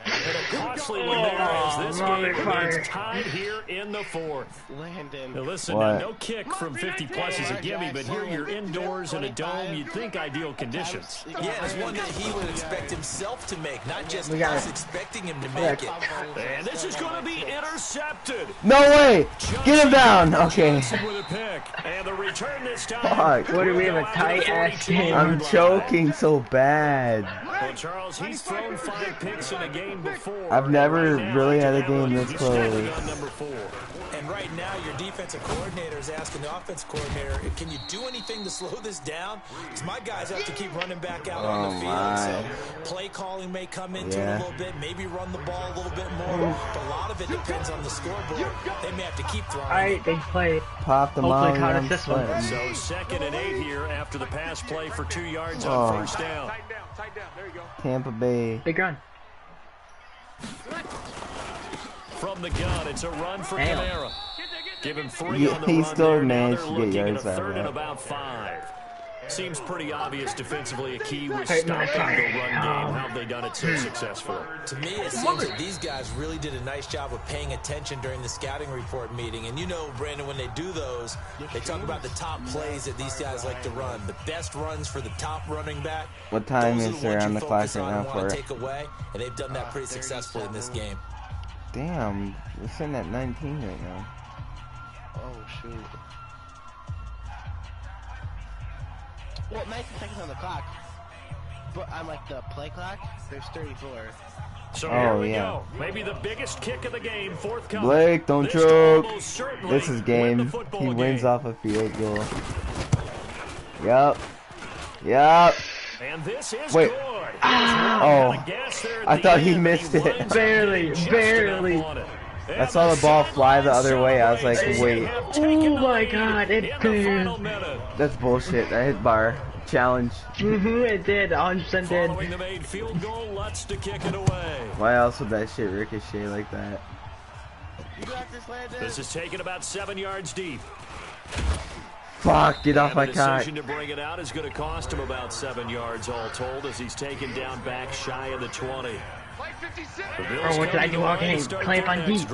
And a costly one there as this game remains tied here in the 4th. Landon. Now listen, What? no kick from 50 plus is a gimme, but here you're indoors in a dome. You'd think ideal conditions. Yeah, it's one that he would expect himself to make, not just We got us it. expecting him to make it. And this is going to be intercepted. No way! Get him down! Okay. Johnson with a pick. And the return this time. Fuck. What do we have, a tight-ass game? I'm choking so bad. Well, Charles, he's thrown 5 picks in a game before. I've never Right now, really had a after that game one, this he's standing close. on number 4. And right now your defensive coordinator is asking the offensive coordinator, can you do anything to slow this down? Because my guys have to keep running back out on the field. So play calling may come into it a little bit, maybe run the ball a little bit more. But a lot of it depends on the scoreboard. They may have to keep throwing. Alright, they play. Pop them Hopefully all. caught us this one. So 2nd and 8 here after the pass play for 2 yards on first down. Tight down. There you go. Tampa Bay. Big run. From the gun, it's a run for Kamara. Give him 3 on the he run still there. managed Now to they're get looking yards at a out of 3rd and that. about 5. Seems pretty obvious defensively. A key was stopping the run game. How have they done it so successfully? To me, it seems that these guys really did a nice job of paying attention during the scouting report meeting. And you know, Brandon, when they do those, they talk about the top plays that these guys like to run. The best runs for the top running back. What time is there on the clock right now for for it? take away, and they've done that pretty successfully in this game. Damn, we're sitting at 19 right now. Oh, shoot. Well, 19 seconds on the clock, but on like the play clock, there's 34. So here we go. Maybe the biggest kick of the game, forthcoming. Blake, don't choke. This is game. He wins off a field goal. Yup. And this is wait. good. Oh, I thought he missed it. Barely. I saw the ball fly the other way. I was like, wait. Oh my god, it did. That's bullshit. That hit bar. Challenge. It did. 100% did. Following the made field goal, Lutz to kick it away. Why else would that shit ricochet like that? This is taken about 7 yards deep. Fuck, get off my The cock. decision to bring it out is going to cost him about 7 yards all told as he's taken down back shy of the 20. Or what did I do? Okay, clamp on deep.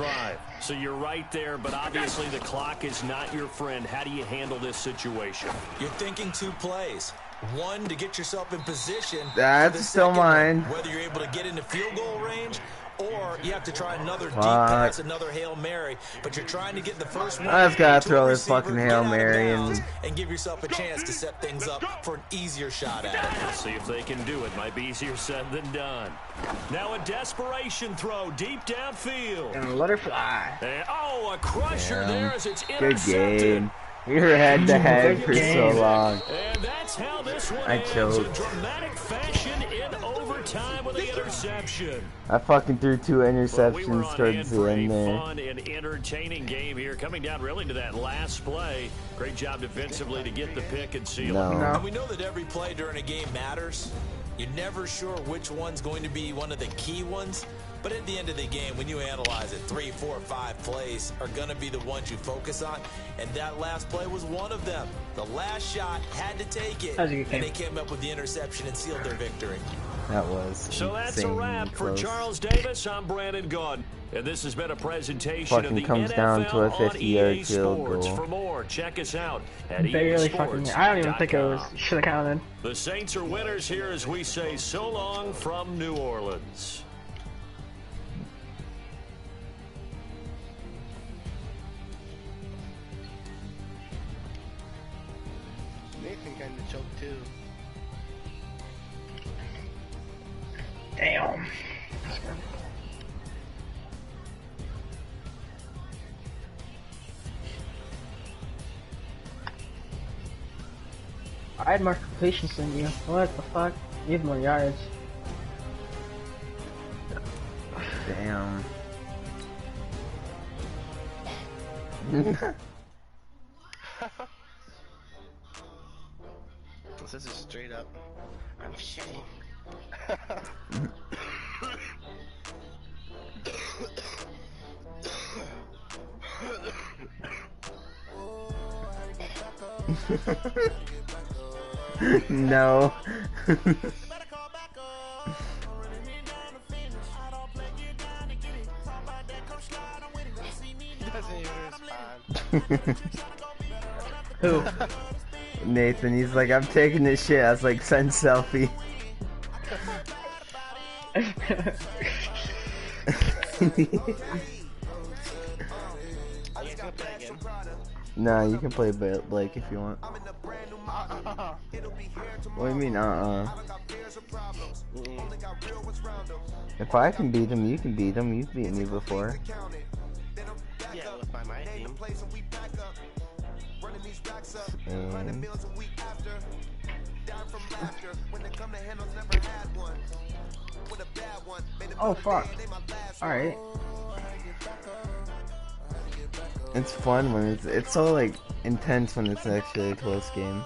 So you're right there, but obviously the clock is not your friend. How do you handle this situation? You're thinking 2 plays. One, to get yourself in position. That's still mine. Whether you're able to get into field goal range, or you have to try another deep pass, another Hail Mary, but you're trying to get the first one. I just gotta throw this fucking Hail Mary and give yourself a chance to set things up for an easier shot at it. We'll see if they can do it. Might be easier said than done. Now a desperation throw deep downfield. And let her fly. And, a crusher there as it's good intercepted. game. We were head to head for so long. And that's how this one I ends choked. in dramatic fashion in overtime with the interception. I fucking threw 2 interceptions towards the end there. Fun and entertaining game here, coming down really to that last play. Great job defensively to get the pick and seal it. And we know that every play during a game matters. You're never sure which one's going to be one of the key ones. But at the end of the game, when you analyze it, 3, 4, 5 plays are going to be the ones you focus on. And that last play was one of them. The last shot had to take it. And they came up with the interception and sealed their victory. That was So that's a wrap for Charles Davis. I'm Brandon Gaudin. And this has been a presentation of the comes NFL down to a 50-yard EA field Sports. goal. For more, check us out at Barely fucking. I don't even think it was. EASports.com. Should have counted. The Saints are winners here as we say so long from New Orleans. Nathan kind of choked too. Damn. I had more completions than you. What the fuck? You have more yards. Damn. This is straight up. I'm shitting. No. Doesn't even respond. Who? Nathan, he's like, I'm taking this shit. I was like, send selfie. Nah, you can play Blake if you want. What do you mean, If I can beat him, you can beat him. You've beaten me before. Yeah, with my team. Oh fuck. Alright. It's fun when it's so like intense when it's actually a close game.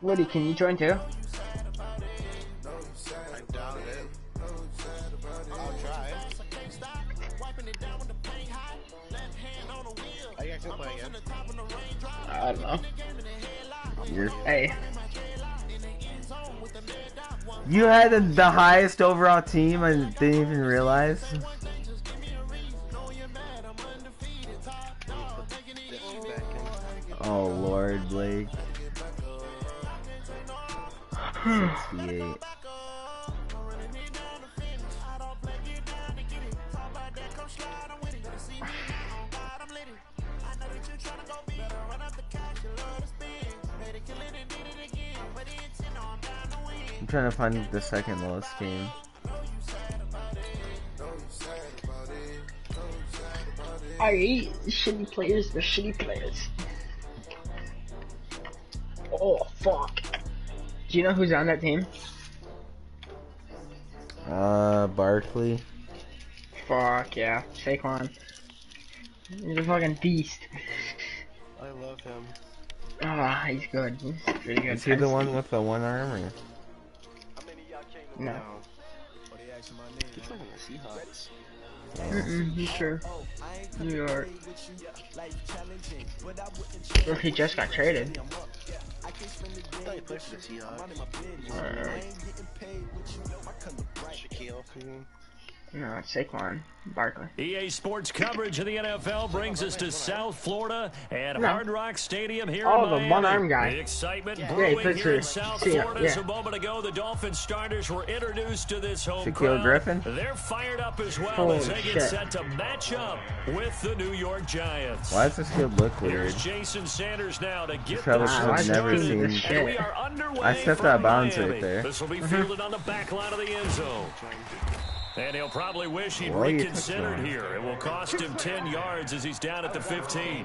Woody, can you join too? I doubt it. I'll try. Are you guys still playing again? I don't know. You're... Hey. You had the highest overall team and didn't even realize? Oh Lord, Blake. 68. I'm trying to find the second lowest game. I hate shitty players, the shitty players. Oh fuck. Do you know who's on that team? Barkley. Fuck yeah, Saquon. He's a fucking beast. I love him. Ah, he's good. He's really good. Is he the one with the one arm or? No. He's like in the Seahawks. He's sure. New York. Or he just got traded. I thought he played for the Seahawks. Shaquille. No, it's Saquon Barkley. EA Sports coverage of the NFL brings us to South Florida at No. Hard Rock Stadium here Oh, in the Miami. one-arm guy. The excitement Yeah, he brewing plays here in for South Seattle, Florida. yeah. As a moment ago, the Dolphins starters were introduced to this home Shaquille crowd. Griffin? They're fired up as well Holy as they shit. get set to match up with the New York Giants. Why does this kid look weird? Here's Jason Sanders now to get Travis this should one have never started. seen- And we are underway I stepped from out of bounds Miami. right there. This will be fielded on the back line of the end zone. And he'll probably wish he'd Why are you reconsidered touching here. It will cost him 10 yards as he's down at the 15.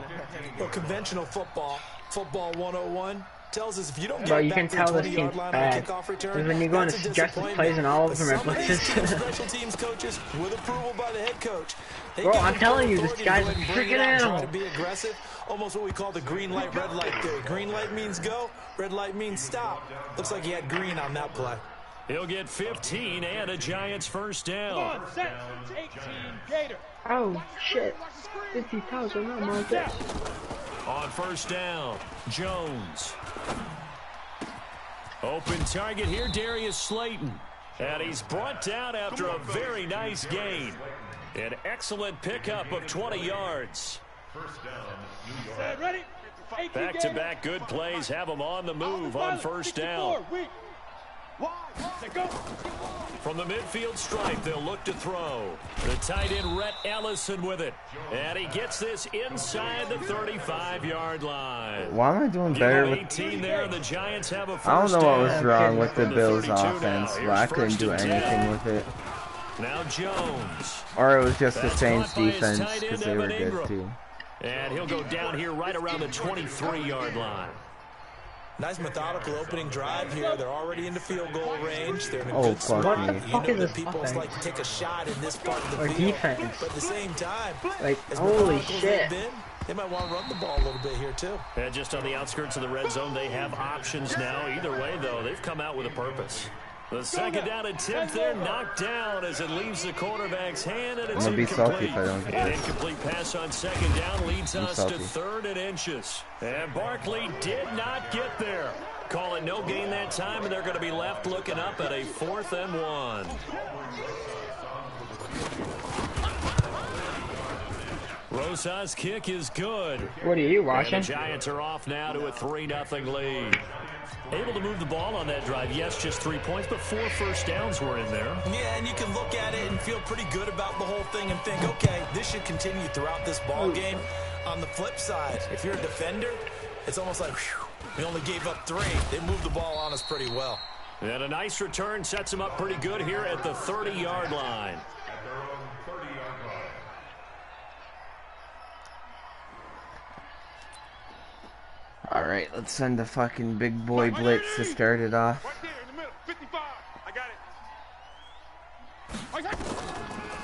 Well, conventional football 101, tells us if you don't Bro, get you back can to tell the this 20-yard team's line bad. on a kickoff return, Because when you go into that's a suggested disappointment. plays and all of But them are some of these blitzes. teams, special teams coaches, with approval by the head coach. They Bro, give I'm them telling you, full this authority guy's to a go ahead and bring freaking it out and animal. Try to be aggressive, almost what we call the green light, red light theory. Green light means go, red light means stop. Looks like he had green on that play. He'll get 15 and a Giants first down. Oh shit. 50,000 on my desk. On first down, Jones. Open target here, Darius Slayton. And he's brought down after a very nice gain. An excellent pickup of 20 yards. Back-to-back good plays have him on the move on first down. From the midfield stripe, they'll look to throw. The tight end, Rhett Ellison, with it. And he gets this inside the 35-yard line. Why am I doing better with... 18 there, and the Giants have a first I don't know what was down. wrong with the From Bills 32 now. offense, but Here's I couldn't first do and 10. anything with it. Now Jones. Or it was just the That's Saints caught by his defense, tight because end, they were Evan good Ingram. too. And he'll go down here right around the 23-yard line. Nice methodical opening drive here. They're already into field goal range. They're in a Oh, good fuck spot. me. What the You fuck know is that this people offense? like to take a shot in this part of the Or field. defense. But at the same time, Like, as holy methodical as shit. they've been, they might want to run the ball a little bit here too. And just on the outskirts of the red zone, they have options now. Either way, though, they've come out with a purpose. The second down attempt there knocked down as it leaves the quarterback's hand, and it's I'm gonna be salty incomplete. if I don't get An this. incomplete pass on second down leads I'm us salty. to 3rd and inches. And Barkley did not get there. Call it no gain that time, and they're going to be left looking up at a 4th and 1. Rosas' kick is good. What are you And watching? the Giants are off now to a 3-0 lead. Able to move the ball on that drive. Yes, just 3 points, but 4 first downs were in there. Yeah, and you can look at it and feel pretty good about the whole thing and think, okay, this should continue throughout this ball game. On the flip side, if you're a defender, it's almost like, whew, we only gave up 3. They moved the ball on us pretty well. And a nice return sets him up pretty good here at the 30-yard line. Alright, let's send the fucking big boy blitz to start it off. Right there in the middle. 55. I got it.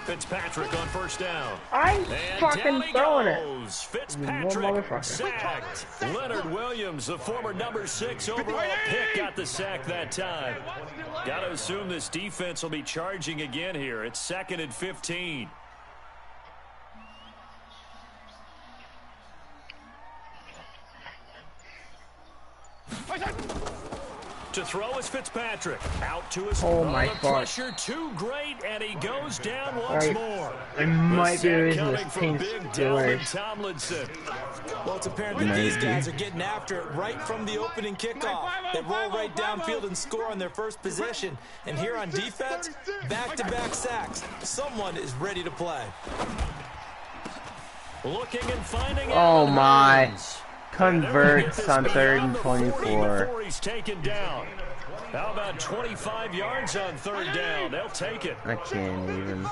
Fitzpatrick on first down. I'm And fucking throwing it. Fitzpatrick sacked. Leonard Williams, the former number 6 overall pick, got the sack that time. Got to assume this defense will be charging again here. It's 2nd and 15. To throw is Fitzpatrick. Out to his pressure too great, and he goes down once more. I might be losing this team. Tomlinson. Well, it's apparent that these guys are getting after it right from the opening kickoff. They roll right downfield and score on their first possession. And here on defense, back-to-back sacks. Someone is ready to play. Looking and finding Oh my. Converts on 3rd and 24. He's taken down. How about 25 yards on 3rd down? They'll take it. I can't even.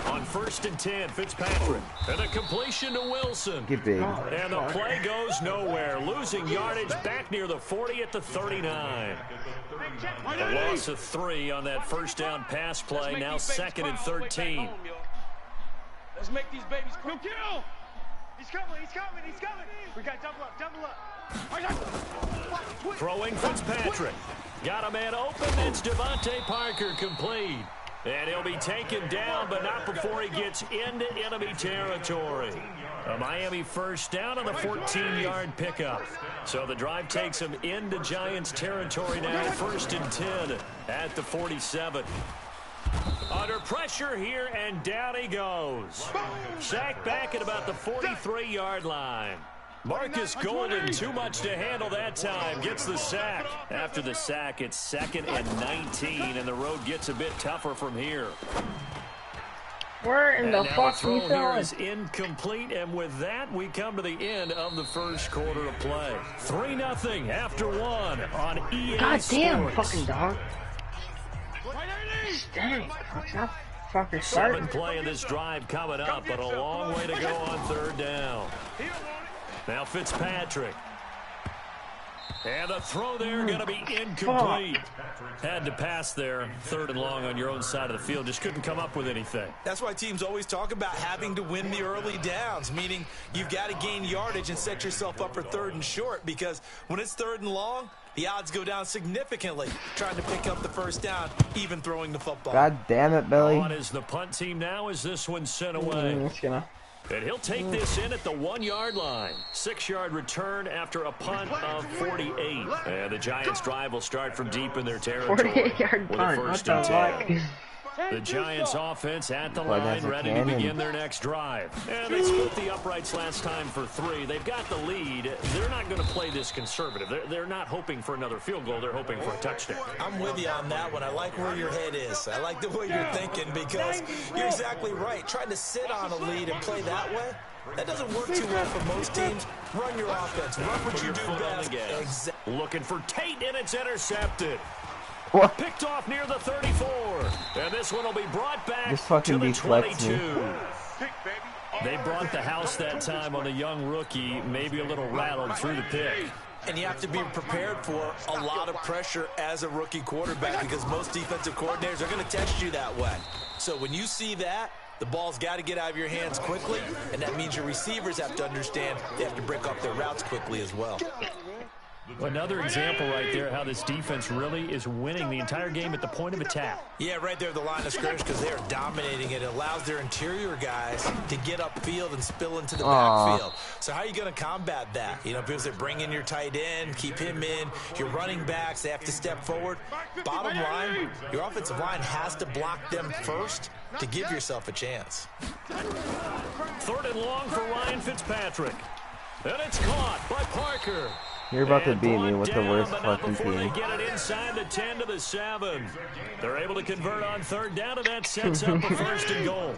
On 1st and 10, Fitzpatrick. And a completion to Wilson. Get big. And the play goes nowhere. Losing yardage back near the 40 at the 39. A loss of 3 on that first down pass play. Now 2nd and 13. Let's make these babies quick. Kill! He's coming, he's coming, he's coming. We got double up, double up. Throwing Fitzpatrick. Got a man open. It's Devontae Parker complete. And he'll be taken down, but not before he gets into enemy territory. A Miami first down on the 14-yard pickup. So the drive takes him into Giants territory now. 1st and 10 at the 47. Under pressure here, and down he goes. Sacked back at about the 43-yard line. Marcus Golden, too much to handle that time, gets the sack. After the sack, it's 2nd and 19, and the road gets a bit tougher from here. Where in the fuck throw you here throwing? is incomplete, and with that, we come to the end of the first quarter of play. 3-0 after 1 on EA God damn, Sports. fucking dog. Dang, that fucker starting. 7 play in this drive coming up, but a long way to go on 3rd down. Now Fitzpatrick. And the throw there going to be incomplete. Had to pass there, 3rd and long on your own side of the field. Just couldn't come up with anything. That's why teams always talk about having to win the early downs, meaning you've got to gain yardage and set yourself up for 3rd and short, because when it's 3rd and long, the odds go down significantly trying to pick up the first down, even throwing the football. God damn it, Billy. On is the punt team now as this one's sent away. And he'll take this in at the 1-yard line. 6-yard return after a punt of 48. And the Giants' drive will start from deep in their territory. 48-yard punt. With a 1st and 10. The Giants offense at the line, ready to begin their next drive. And they split the uprights last time for 3. They've got the lead. They're not going to play this conservative. They're not hoping for another field goal. They're hoping for a touchdown. I'm with you on that one. I like where your head is. I like the way you're thinking, because you're exactly right. Trying to sit on a lead and play that way, that doesn't work too well for most teams. Run your offense. Run what you do best. Looking for Tate, and it's intercepted. What? Picked off near the 34. And this one will be brought back to the 22. They brought the house that time on the young rookie, maybe a little rattled through the pick. And you have to be prepared for a lot of pressure as a rookie quarterback, because most defensive coordinators are going to test you that way. So when you see that, the ball's got to get out of your hands quickly, and that means your receivers have to understand they have to break up their routes quickly as well. Another example right there how this defense really is winning the entire game at the point of attack. Yeah, right there at the line of scrimmage, because they are dominating it. It allows their interior guys to get upfield and spill into the backfield. So how are you going to combat that? You know, because they bring in your tight end, keep him in. Your running backs, they have to step forward. Bottom line, your offensive line has to block them first to give yourself a chance. 3rd and long for Ryan Fitzpatrick. And it's caught by Parker. You're about to beat me with the worst fucking team. They team. get it inside the 10 to the 7. They're able to convert on 3rd down, and that sets up a 1st and goal.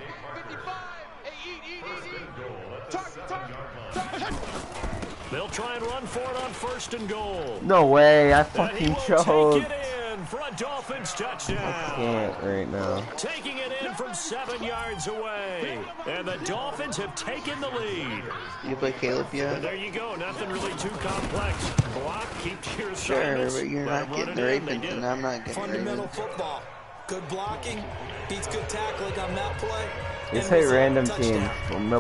They'll try and run for it on 1st and goal. No way, I fucking choked. Take it in for a Dolphins touchdown. I can't right now. Taking it in from 7 yards away. And the Dolphins have taken the lead. You play Caleb yet? And there you go. Nothing really too complex. Block, keep your sure, assignments. But you're not getting the Ravens, and I'm not getting fundamental football. Good blocking beats good tackling on that play. Just hit random teams.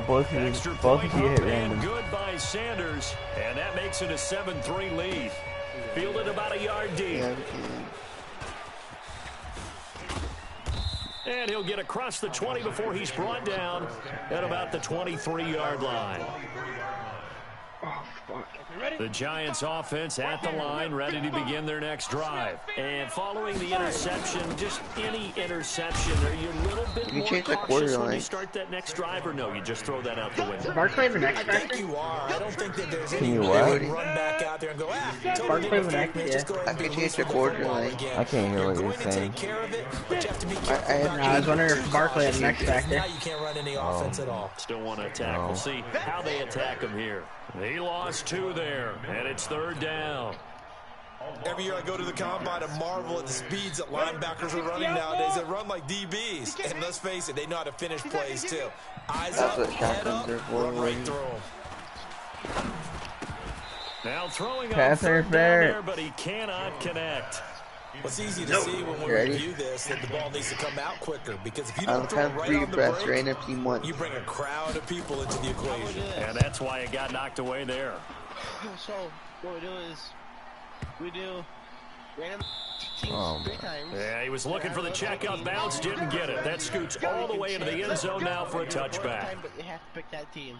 Both of you hit random. Good by Sanders, and that makes it a 7-3 lead. Fielded about a yard deep. And he'll get across the 20 before he's brought down at about the 23-yard line. Oh, fuck. The Giants offense at the line, ready to begin their next drive. And following the interception, just any interception, are you a little bit more cautious when you start that next drive, or no, you just throw that out the window? Barkley the next I think you are. I don't think that there's any run back out there and go, Barkley the next, I can change the quarter line. I can't hear what you're saying. I was wondering if Barkley had an X factor. Now you can't run any offense at all. Still want to attack. We'll see how they attack him here. He lost 2 there, and it's 3rd down. Every year I go to the combine and marvel at the speeds that linebackers are running nowadays. They run like DBs. And let's face it, they know how to finish plays too. Eyes up, head up, run right through them. Now throwing on third down there, but he cannot connect. It's easy to see when we review this that the ball needs to come out quicker, because if you don't throw it right on the break, you bring a crowd of people into the equation. And that's why it got knocked away there. So what we do is we do random teams 3 times. Yeah, he was looking for the checkout bounce, didn't get it. That scoots all the way into the end zone now for a touchback. But you have to pick that team.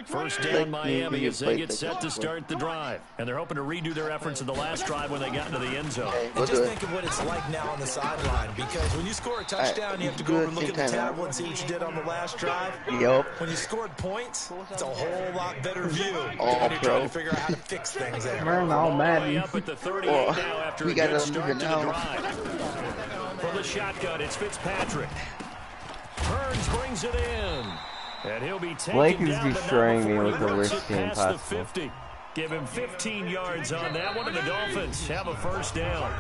First down Miami as they get set to start the drive. And they're hoping to redo their efforts in the last drive when they got into the end zone. And just think of what it's like now on the sideline, because when you score a touchdown, you have to go over and look at the tablet and see what you did on the last drive. When you scored points, it's a whole lot better view. You're trying to figure out how to fix things there. We're all Madden. Up at the 38 now after a good start to the drive. From the shotgun, it's Fitzpatrick. Burns brings it in. And he'll be Blake is destroying me with the worst game possible. Give him 15 yards on that one, and the Dolphins have a first down.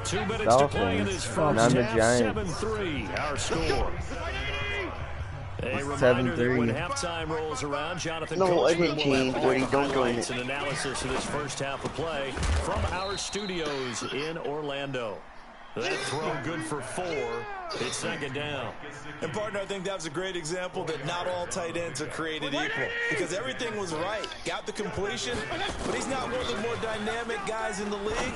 2 minutes to play in this first half. 7-3, our score. A reminder that when halftime rolls around, Jonathan Coachman will have an analysis of this first half of play from our studios in Orlando. That throw good for 4. It's 2nd down. And partner, I think that was a great example that not all tight ends are created equal, because everything was right. Got the completion, but he's not one of the more dynamic guys in the league.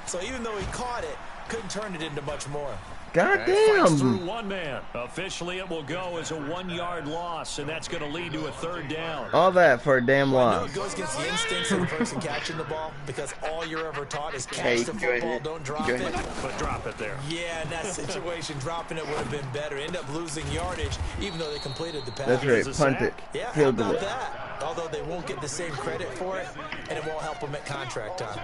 So even though he caught it, couldn't turn it into much more. God damn. Through 1 man. Officially, it will go as a 1-yard loss, and that's going to lead to a 3rd down. All that for a damn loss. It goes against the instincts of the person catching the ball, because all you're ever taught is catch the football, don't drop it. But drop it there. Yeah, in that situation, dropping it would have been better. End up losing yardage, even though they completed the pass. That's right, punt it. Yeah, how about that? Although they won't get the same credit for it, and it won't help them at contract time.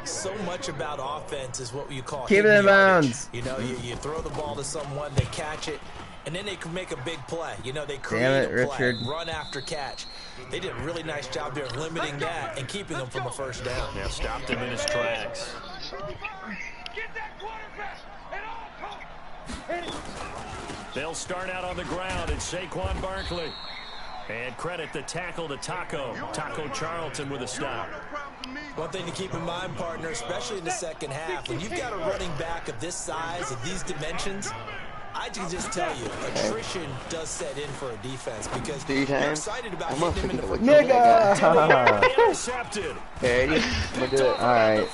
So much about offense is what you call keep it in bounds. You know, you throw the ball to someone, they catch it, and then they can make a big play. You know, they create a play, run after catch. They did a really nice job there of limiting that and keeping them from a first down. Yeah, stopped him in his tracks. They'll start out on the ground, and Saquon Barkley. And credit the tackle to Taco Charlton with a stop. One thing to keep in mind, partner, especially in the second half, when you've got a running back of this size, of these dimensions, I can just tell you, attrition does set in for a defense, because you're excited about hitting him in the foot. Nigga! Intercepted. Okay, I'm gonna do it. Alright.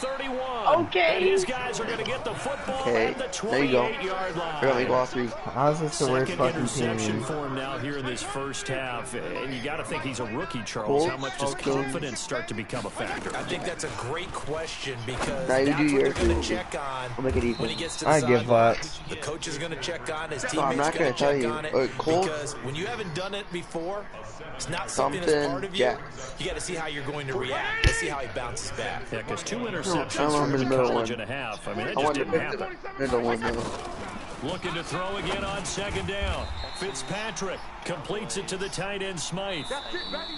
Okay. And these guys are going to get the football at the 28-yard line. We're going to ball 3. How's this the worst fucking interception team? for him now here in this first half. And you got to think he's a rookie, Charles. How much does confidence start to become a factor? I think that's a great question, because now you that's do what yours they're going to check on when he gets to the sideline. I give up. The coach is going to check on, his teammates I'm not going to check you. on it, because when you haven't done it before, it's not something that's part of you. You got to see how you're going to react. Let's see how he bounces back. Yeah, because 2 interceptions from college and a half. I mean, that just didn't happen. Looking to throw again on second down. Fitzpatrick completes it to the tight end Smythe.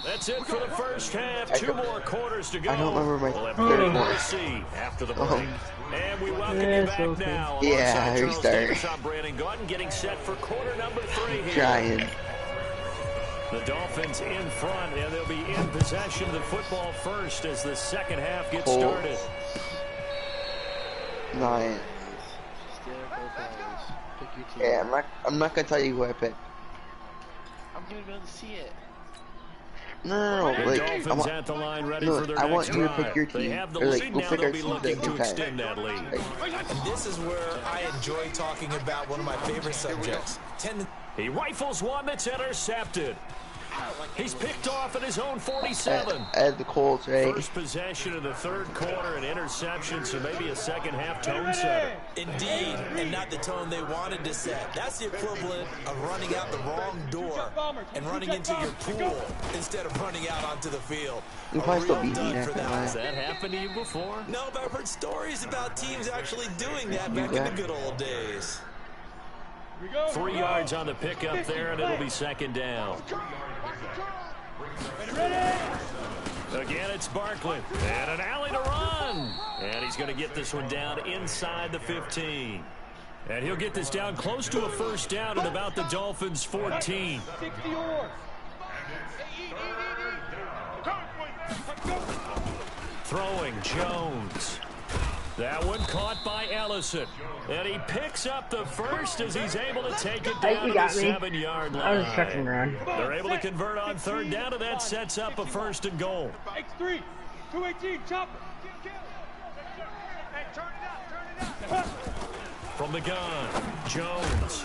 That's it for the first half. 2 more quarters to go. I don't remember my We'll have plenty more to see after the break. And we welcome you back now. Yeah, restart. I'm Brandon Gordon getting set for quarter number 3 here. Trying. The Dolphins in front, and they'll be in possession of the football first as the second half gets started. 9. Yeah, I'm not gonna tell you who I picked. I'm gonna be able to see it. No, like, Dolphins at the line ready for their I want next you to drive. pick your They team. have the Or like, lead we'll now. pick They'll our be team looking the to entire extend that lead. And this is where I enjoy talking about one of my favorite subjects. He rifles one that's intercepted. He's picked off at his own 47. At the Colts, right? First possession of the third quarter, an interception, so maybe a second half tone setter. Indeed, and not the tone they wanted to set. That's the equivalent of running out the wrong door and running into your pool instead of running out onto the field. You probably still beat me For that. Has that happened to you before? No, but I've heard stories about teams actually doing that back in the good old days. 3 yards on the pickup there, and it'll be second down. Again, it's Barkley. And an alley to run. And he's going to get this one down inside the 15. And he'll get this down close to a first down at about the Dolphins' 14. Throwing Jones. That one caught by Ellison. And he picks up the first as he's able to take it down to the 7-yard line. I was checking around. They're able to convert on third down, and that sets up a first and goal. X3, 218, chopper. Hey, turn it up. From the gun, Jones.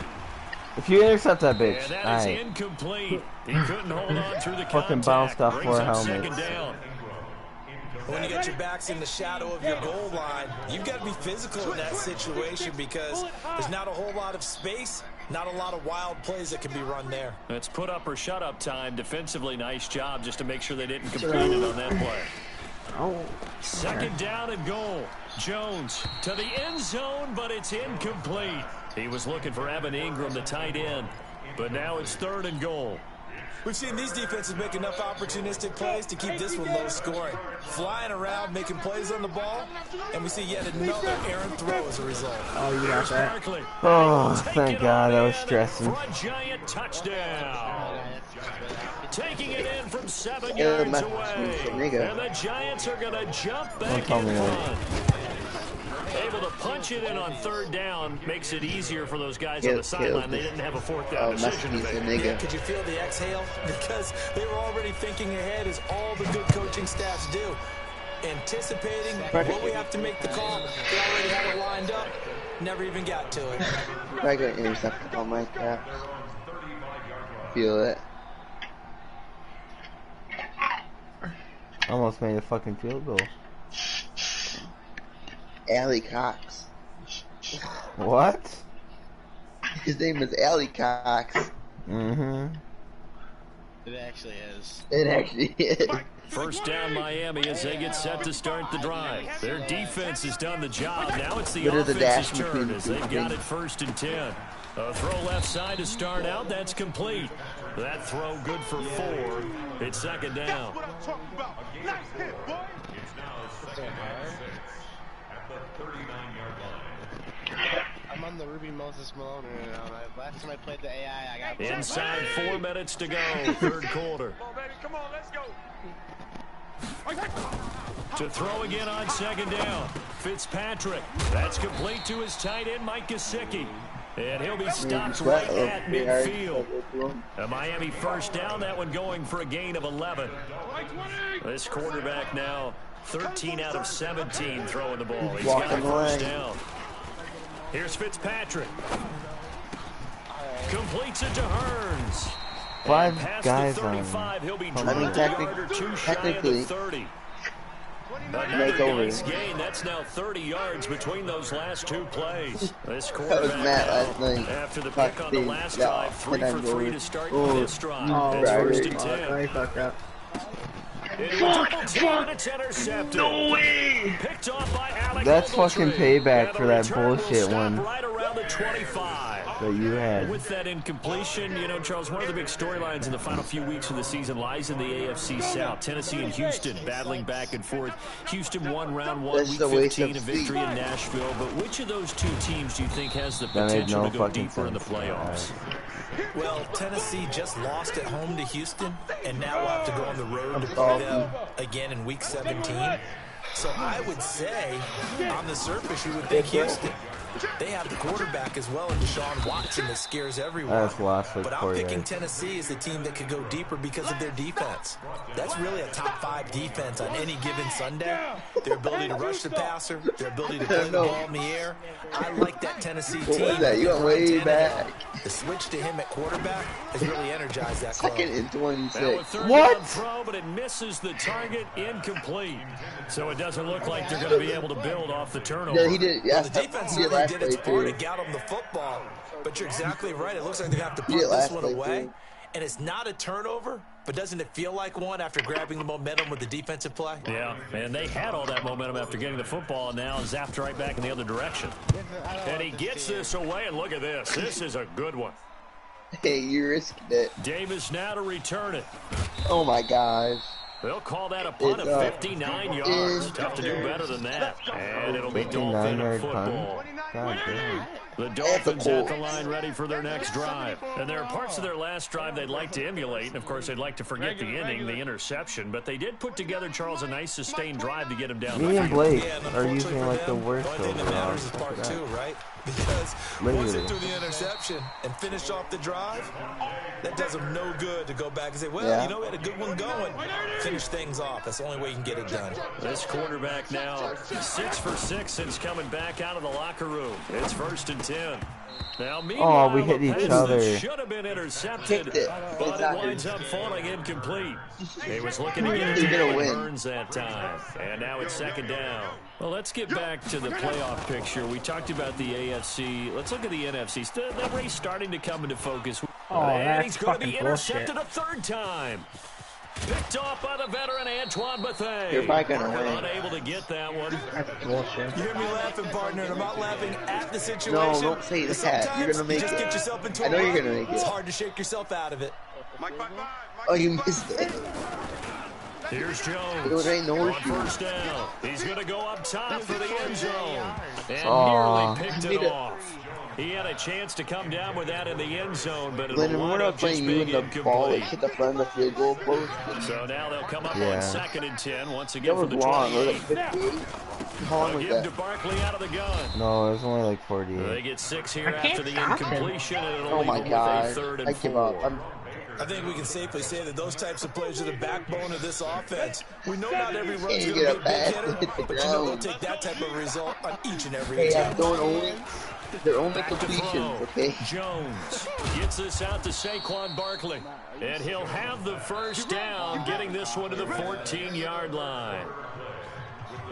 If you intercept that bitch, And that is incomplete. He couldn't hold on through the fucking contact. bounced off Brings 4 up helmets. second down. When you get your backs in the shadow of your goal line, you've got to be physical in that situation because there's not a whole lot of space, not a lot of wild plays that can be run there. It's put up or shut up time. Defensively, nice job just to make sure they didn't complete it on that play. Oh. Second down and goal. Jones to the end zone, but it's incomplete. He was looking for Evan Ingram, the tight end, but now it's third and goal. We've seen these defenses make enough opportunistic plays to keep this one low scoring. Flying around, making plays on the ball, and we see yet another errant throw as a result. Oh, you got that. Oh, thank God, I was stressing. For a giant touchdown. Taking it in from 7 yards away. And the Giants are going to jump back in front. Able to punch it in on third down makes it easier for those guys on the sideline. They didn't have a fourth down decision to make. Yeah, could you feel the exhale? Because they were already thinking ahead, as all the good coaching staffs do. Anticipating what we have to make the call. They already had it lined up. Never even got to it. I got intercepted on my cap. Feel it. Almost made a fucking field goal. Allie Cox. What? His name is Allie Cox. Mm-hmm. It actually is. It actually is. First down Miami as they get set to start the drive. Their defense has done the job. Now it's the offense's turn as they've got it first and 10. A throw left side to start out. That's complete. That throw good for 4. It's second down. What I'm talking about. Nice hit, boy. I'm on the Ruby Moses Malone right now. Last time I played the AI, I got Inside 4 minutes to go, third quarter. Come on, baby. Come on, let's go. To throw again on second down. Fitzpatrick. That's complete to his tight end, Mike Gesicki. And he'll be stopped right at midfield. A Miami first down, that one going for a gain of 11. This quarterback now 13 out of 17 throwing the ball. He's got a first down. Here's Fitzpatrick. Completes it to Hearns. 5 guys on him. He'll be I mean, technically, 30. Right over. Nice gain. That's now 30 yards between those last 2 plays. This That was quarterback Matt last night. after the pick on the last drive, 3 for 3 to start this drive. Oh, It's right. first and 10. I fucked up. It's intercepted. No way! Picked off by Alec That's Ogletree. fucking payback And for the that return will bullshit stop one. right around around the 25. That you had. With that incompletion, you know, Charles, one of the big storylines in the final few weeks of the season lies in the AFC South. Tennessee and Houston battling back and forth. Houston won round 1, week 15, a victory in Nashville. But which of those two teams do you think has the potential to go deeper in the playoffs? Well, Tennessee just lost at home to Houston, and now we'll have to go on the road to play them again in Week 17. So I would say, on the surface, you would think Houston. They have the quarterback as well in Deshaun Watson that scares everyone. But I'm picking Tennessee as the team that could go deeper because of their defense. That's really a top 5 defense on any given Sunday. Their ability to rush the passer, their ability to play the ball in the air. I like that Tennessee team. What was that? You went way back. The switch to him at quarterback has really energized that club. 2nd and 26. What? Throw, but it misses the target, incomplete. So it doesn't look like they're going to be able to build off the turnover. Yeah, he did. Yeah, well, the defense really did its part to get him the football. But you're exactly right. It looks like they have to put this one away. And it's not a turnover, but doesn't it feel like one after grabbing the momentum with the defensive play? Yeah, and they had all that momentum after getting the football, and now zapped right back in the other direction. And he gets this away, and look at this. This is a good one. Hey, you risked it. Davis now to return it. Oh, my gosh. They'll call that a punt of 59 yards. Tough to do better than that. And it'll be Dolphin football. God damn. The Dolphins at the line ready for their next drive. And there are parts of their last drive they'd like to emulate. And, of course, they'd like to forget the ending, the interception. But they did put together, Charles, a nice sustained drive to get him down. Me and Blake are using, like, the worst overall. Part 2, right? Because once they threw the interception and finished off the drive, that does them no good to go back and say, well, you know, we had a good one going. Finish things off. That's the only way you can get it done. This quarterback now 6 for 6 since coming back out of the locker room. It's 1st and 10. Now, meanwhile, we hit each other. Should have been intercepted, but it winds up falling incomplete. He was looking to get it to Burns that time, and now it's 2nd down. Well, let's get back to the playoff picture. We talked about the AFC. Let's look at the NFC. The race starting to come into focus. And he's going to be intercepted a 3rd time. Picked off by the veteran Antoine Bethea. You're probably going to win. Unable to get that one. You hear me laughing, partner, and I'm not laughing at the situation. No, don't say that. You're going to make it. Just get yourself into I know you're going to make it. It's hard to shake yourself out of it. Oh, you missed it. Here's Jones on 1st down. He's going to go up top for the end zone. And nearly picked it off. He had a chance to come down with that in the end zone, but it'll wind up just being incomplete. Hit the front of the field goal post. So now they'll come up on 2nd and 10 once again from the 28. They'll give to Barkley out of the gun. No, it was only like 48. They get 6 here after the incompletion, and it'll leave them with a 3rd and 4. I give up. I think we can safely say that those types of plays are the backbone of this offense. We know not every run's going to be a big hitter, but you know they'll take that type of result on each and every attempt. They're only completions, okay? Jones gets this out to Saquon Barkley, and he'll have the 1st down, getting this one to the 14-yard line.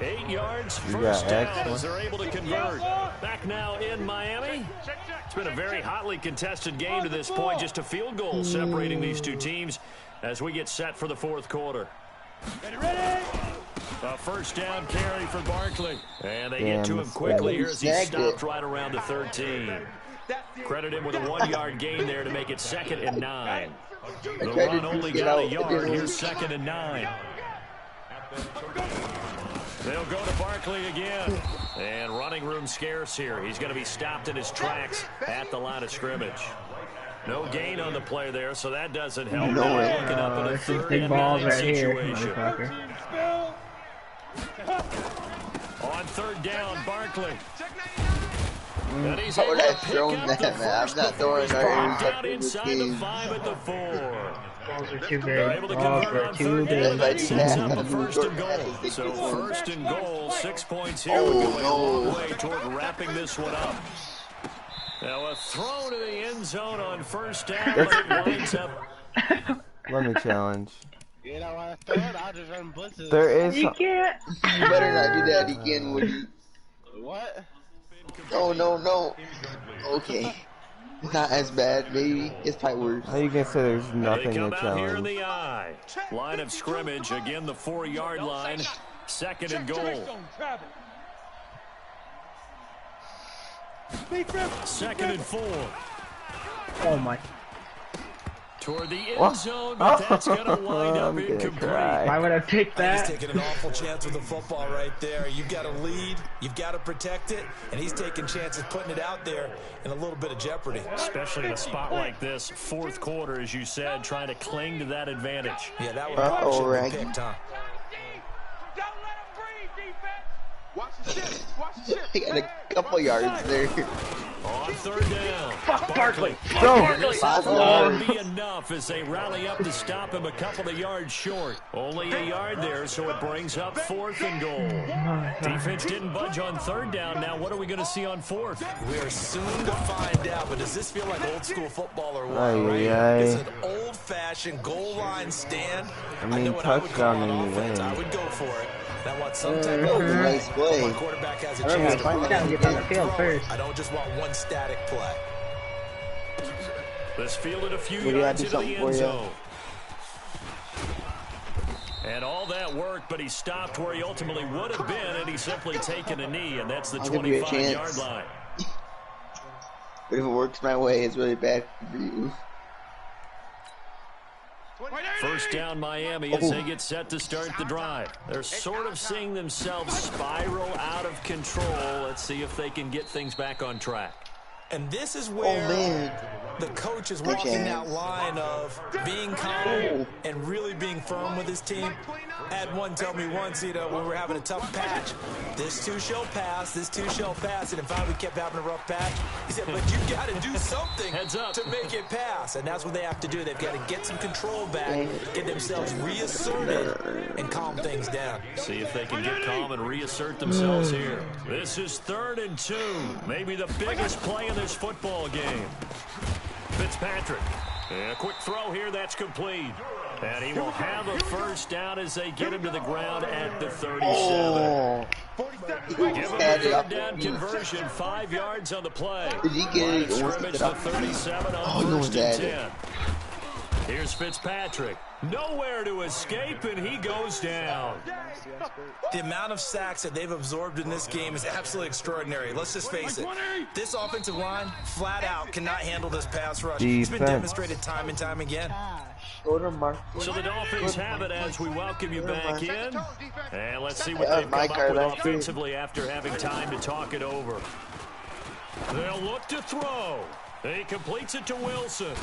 8 yards, 1st down as they're able to convert. Back now in Miami. It's been a very hotly contested game to this point. Just a field goal separating these two teams as we get set for the 4th quarter. Ready? A 1st down carry for Barkley. And they get to him quickly here as he stopped right around the 13. Credit him with a 1-yard gain there to make it 2nd and 9. The run only got a yard. Here's 2nd and 9. They'll go to Barkley again. And running room scarce here. He's going to be stopped in his tracks at the line of scrimmage. No gain on the play there, so that doesn't help. No way. This is big balls right here, motherfucker. On 3rd down, Barkley. And he's able to pick up the first before he's brought down inside the 5 at the 4. Balls are too big. They're able to convert on 3rd down. Sets up a 1st and goal. So 1st and goal, 6 points here. We're going a long way toward wrapping this one up. Now a throw to the end zone on 1st down, but it winds up. Let me challenge. You don't want to throw it? I'll just run blitzes. There is. You can't. You better not do that again, Woody. What? Oh, no. Okay. Not as bad, maybe. It's probably worse. How you gonna say there's nothing to They come out here in challenge? the eye. Line of scrimmage, again the 4-yard line. 2nd and goal. 2nd and 4. Oh my. Toward the end zone, but that's going to wind up incomplete. Why would I pick that? He's taking an awful chance with the football right there. You've got to lead, you've got to protect it, and he's taking chances putting it out there in a little bit of jeopardy. Especially in a spot like this, 4th quarter, as you said, trying to cling to that advantage. Yeah, that one probably should have been picked, huh? He got a couple yards there. On 3rd down. Fuck Barkley. This won't be enough as they rally up to stop him a couple of yards short. Only a yard there, so it brings up 4th and goal. Defense didn't budge on 3rd down. Now what are we going to see on 4th? We are soon to find out, but does this feel like old school football or what? It's an old-fashioned goal line stand. I mean, touchdown in the win. I would go for it. I want some type of nice play. My quarterback has a chance to get on the field first. I don't just want one static play. Let's field it a few yards into the end zone. And all that work, but he stopped where he ultimately would have been, and he's simply taken a knee, and that's the 25-yard line. But if it works my way, it's really bad for you. 1st down Miami as they get set to start the drive. They're sort of seeing themselves spiral out of control. Let's see if they can get things back on track. And this is where the coach is walking that line of being calm and really being firm with his team. I had one tell me once, when we were having a tough patch, this too shall pass, this too shall pass, and in fact we kept having a rough patch. He said, but you've got to do something to make it pass, and that's what they have to do. They've got to get some control back, get themselves reasserted, and calm things down. See if they can get calm and reassert themselves here. This is 3rd and 2, maybe the biggest play in this football game. Fitzpatrick. A quick throw here, that's complete. And he will have a 1st down as they get him to the ground at the 37. Give him a 3rd down conversion, 5 yards on the play. Did he get it? Scrimmage to 37 on 1st and 10. Here's Fitzpatrick. Nowhere to escape, and he goes down. The amount of sacks that they've absorbed in this game is absolutely extraordinary. Let's just face it. This offensive line, flat out, cannot handle this pass rush. It's been demonstrated time and time again. So the Dolphins have it as we welcome you back in. And let's see what they've come up with offensively after having time to talk it over. They'll look to throw. He completes it to Wilson.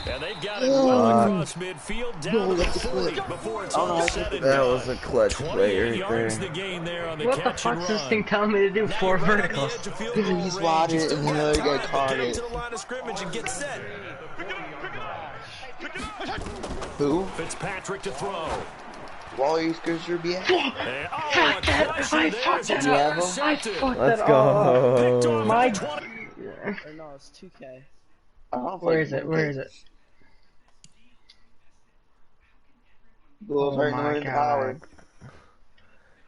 And they've got it well across midfield down to the 40 before it's all said and done. That was a clutch play right yards there. the gain there on the What the catch and fuck's this run. thing telling me to do? 4 verticals. He swatted it and the other guy caught it. To the line of scrimmage and get set. Who? Fitzpatrick to throw. Wally Scripture be at? Fuck that! I fucked that up! I fucked that up! Let's go. My... No, it's 2K. Where is it? Where is it? Oh my God.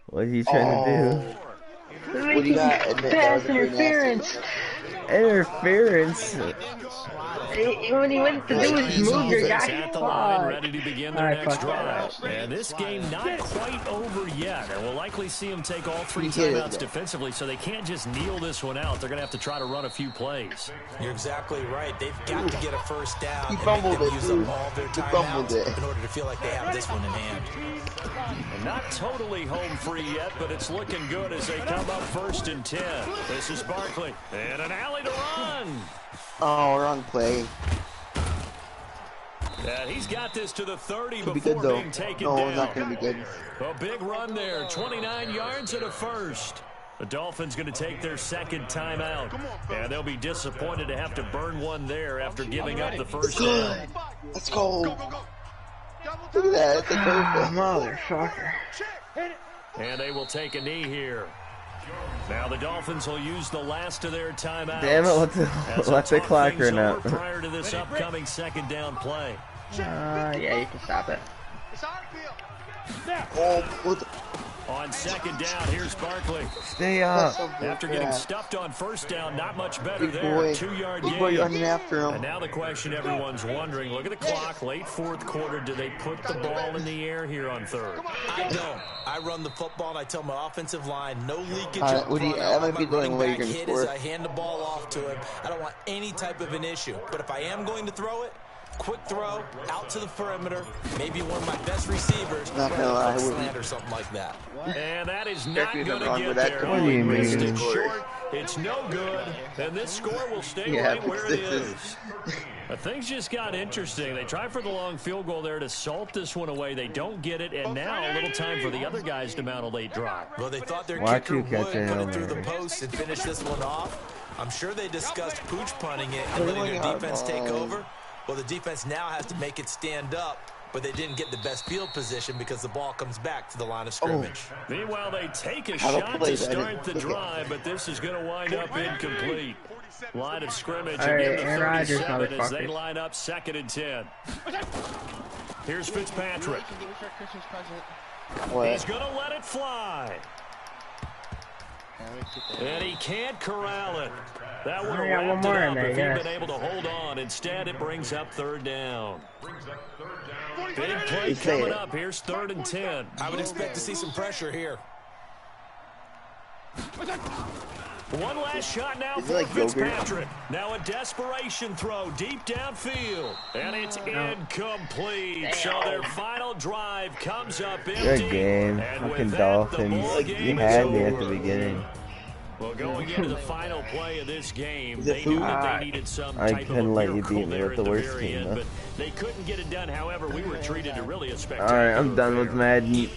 What are you trying to do? What do you got? Pass interference! Interference? When he went to do his move, your guy at the line, ready to begin their next drive. And this game not quite over yet. And we'll likely see them take all 3 timeouts defensively, so they can't just kneel this one out. They're going to have to try to run a few plays. You're exactly right. They've got to get a 1st down He and fumbled make them it, use up all their timeouts in order to feel like they have this one in hand. And not totally home free yet, but it's looking good as they come up 1st and 10. This is Barkley. And an alley to run. Oh, wrong play. And he's got this to the 30 Could be before good, though. being taken No, down. not going to be good. A big run there, 29 yards and a 1st. The Dolphins going to take their 2nd timeout. And they'll be disappointed to have to burn one there after giving up the 1st down. Let's go. Look at that. It's a perfect. Motherfucker. And they will take a knee here. Now the Dolphins will use the last of their timeouts. Damn it, let the clock run out. Prior to this upcoming 2nd down play. Yeah, you can stop it. Oh, what the... On second down, here's Barkley. Stay up. After getting stuffed on first down, not much better there. 2-yard gain. Running after him. And now the question everyone's wondering, look at the clock, late fourth quarter. Do they put the ball in the air here on third? I don't. I run the football, and I tell my offensive line, no leakage. What do you, I might be doing what you're going to score. I hand the ball off to him. I don't want any type of an issue. But if I am going to throw it, quick throw, out to the perimeter, maybe one of my best receivers, not gonna lie, slant or something like that. And that is not going to get there. What do you mean? It's short, it's no good, and this score will stay right where it is. Things just got interesting. They try for the long field goal there to salt this one away. They don't get it, and now a little time for the other guys to mount a late drive. Well, they thought their kicker would put it through the post and finish this one off. I'm sure they discussed pooch punting it and letting their defense take over. Well, the defense now has to make it stand up, but they didn't get the best field position because the ball comes back to the line of scrimmage. Meanwhile, they take a shot to start the drive, but this is going to wind up incomplete. Line of scrimmage again to 37 as they line up 2nd and 10. Here's Fitzpatrick. He's going to let it fly. And he can't corral it. That would have wrapped it up if he'd been able to hold on. Instead, it brings up 3rd down. Big play coming up. Here's 3rd and 10. I would expect to see some pressure here. One last shot now for Fitzpatrick. Now a desperation throw deep downfield. And it's incomplete. So their final drive comes up empty. Good game. Fucking Dolphins. You had me at the beginning. Well, going into the final play of this game, they knew that they needed some type of a miracle there at the very end, but they couldn't get it done. However, we were treated to really a spectacular. Alright, I'm done with Madden.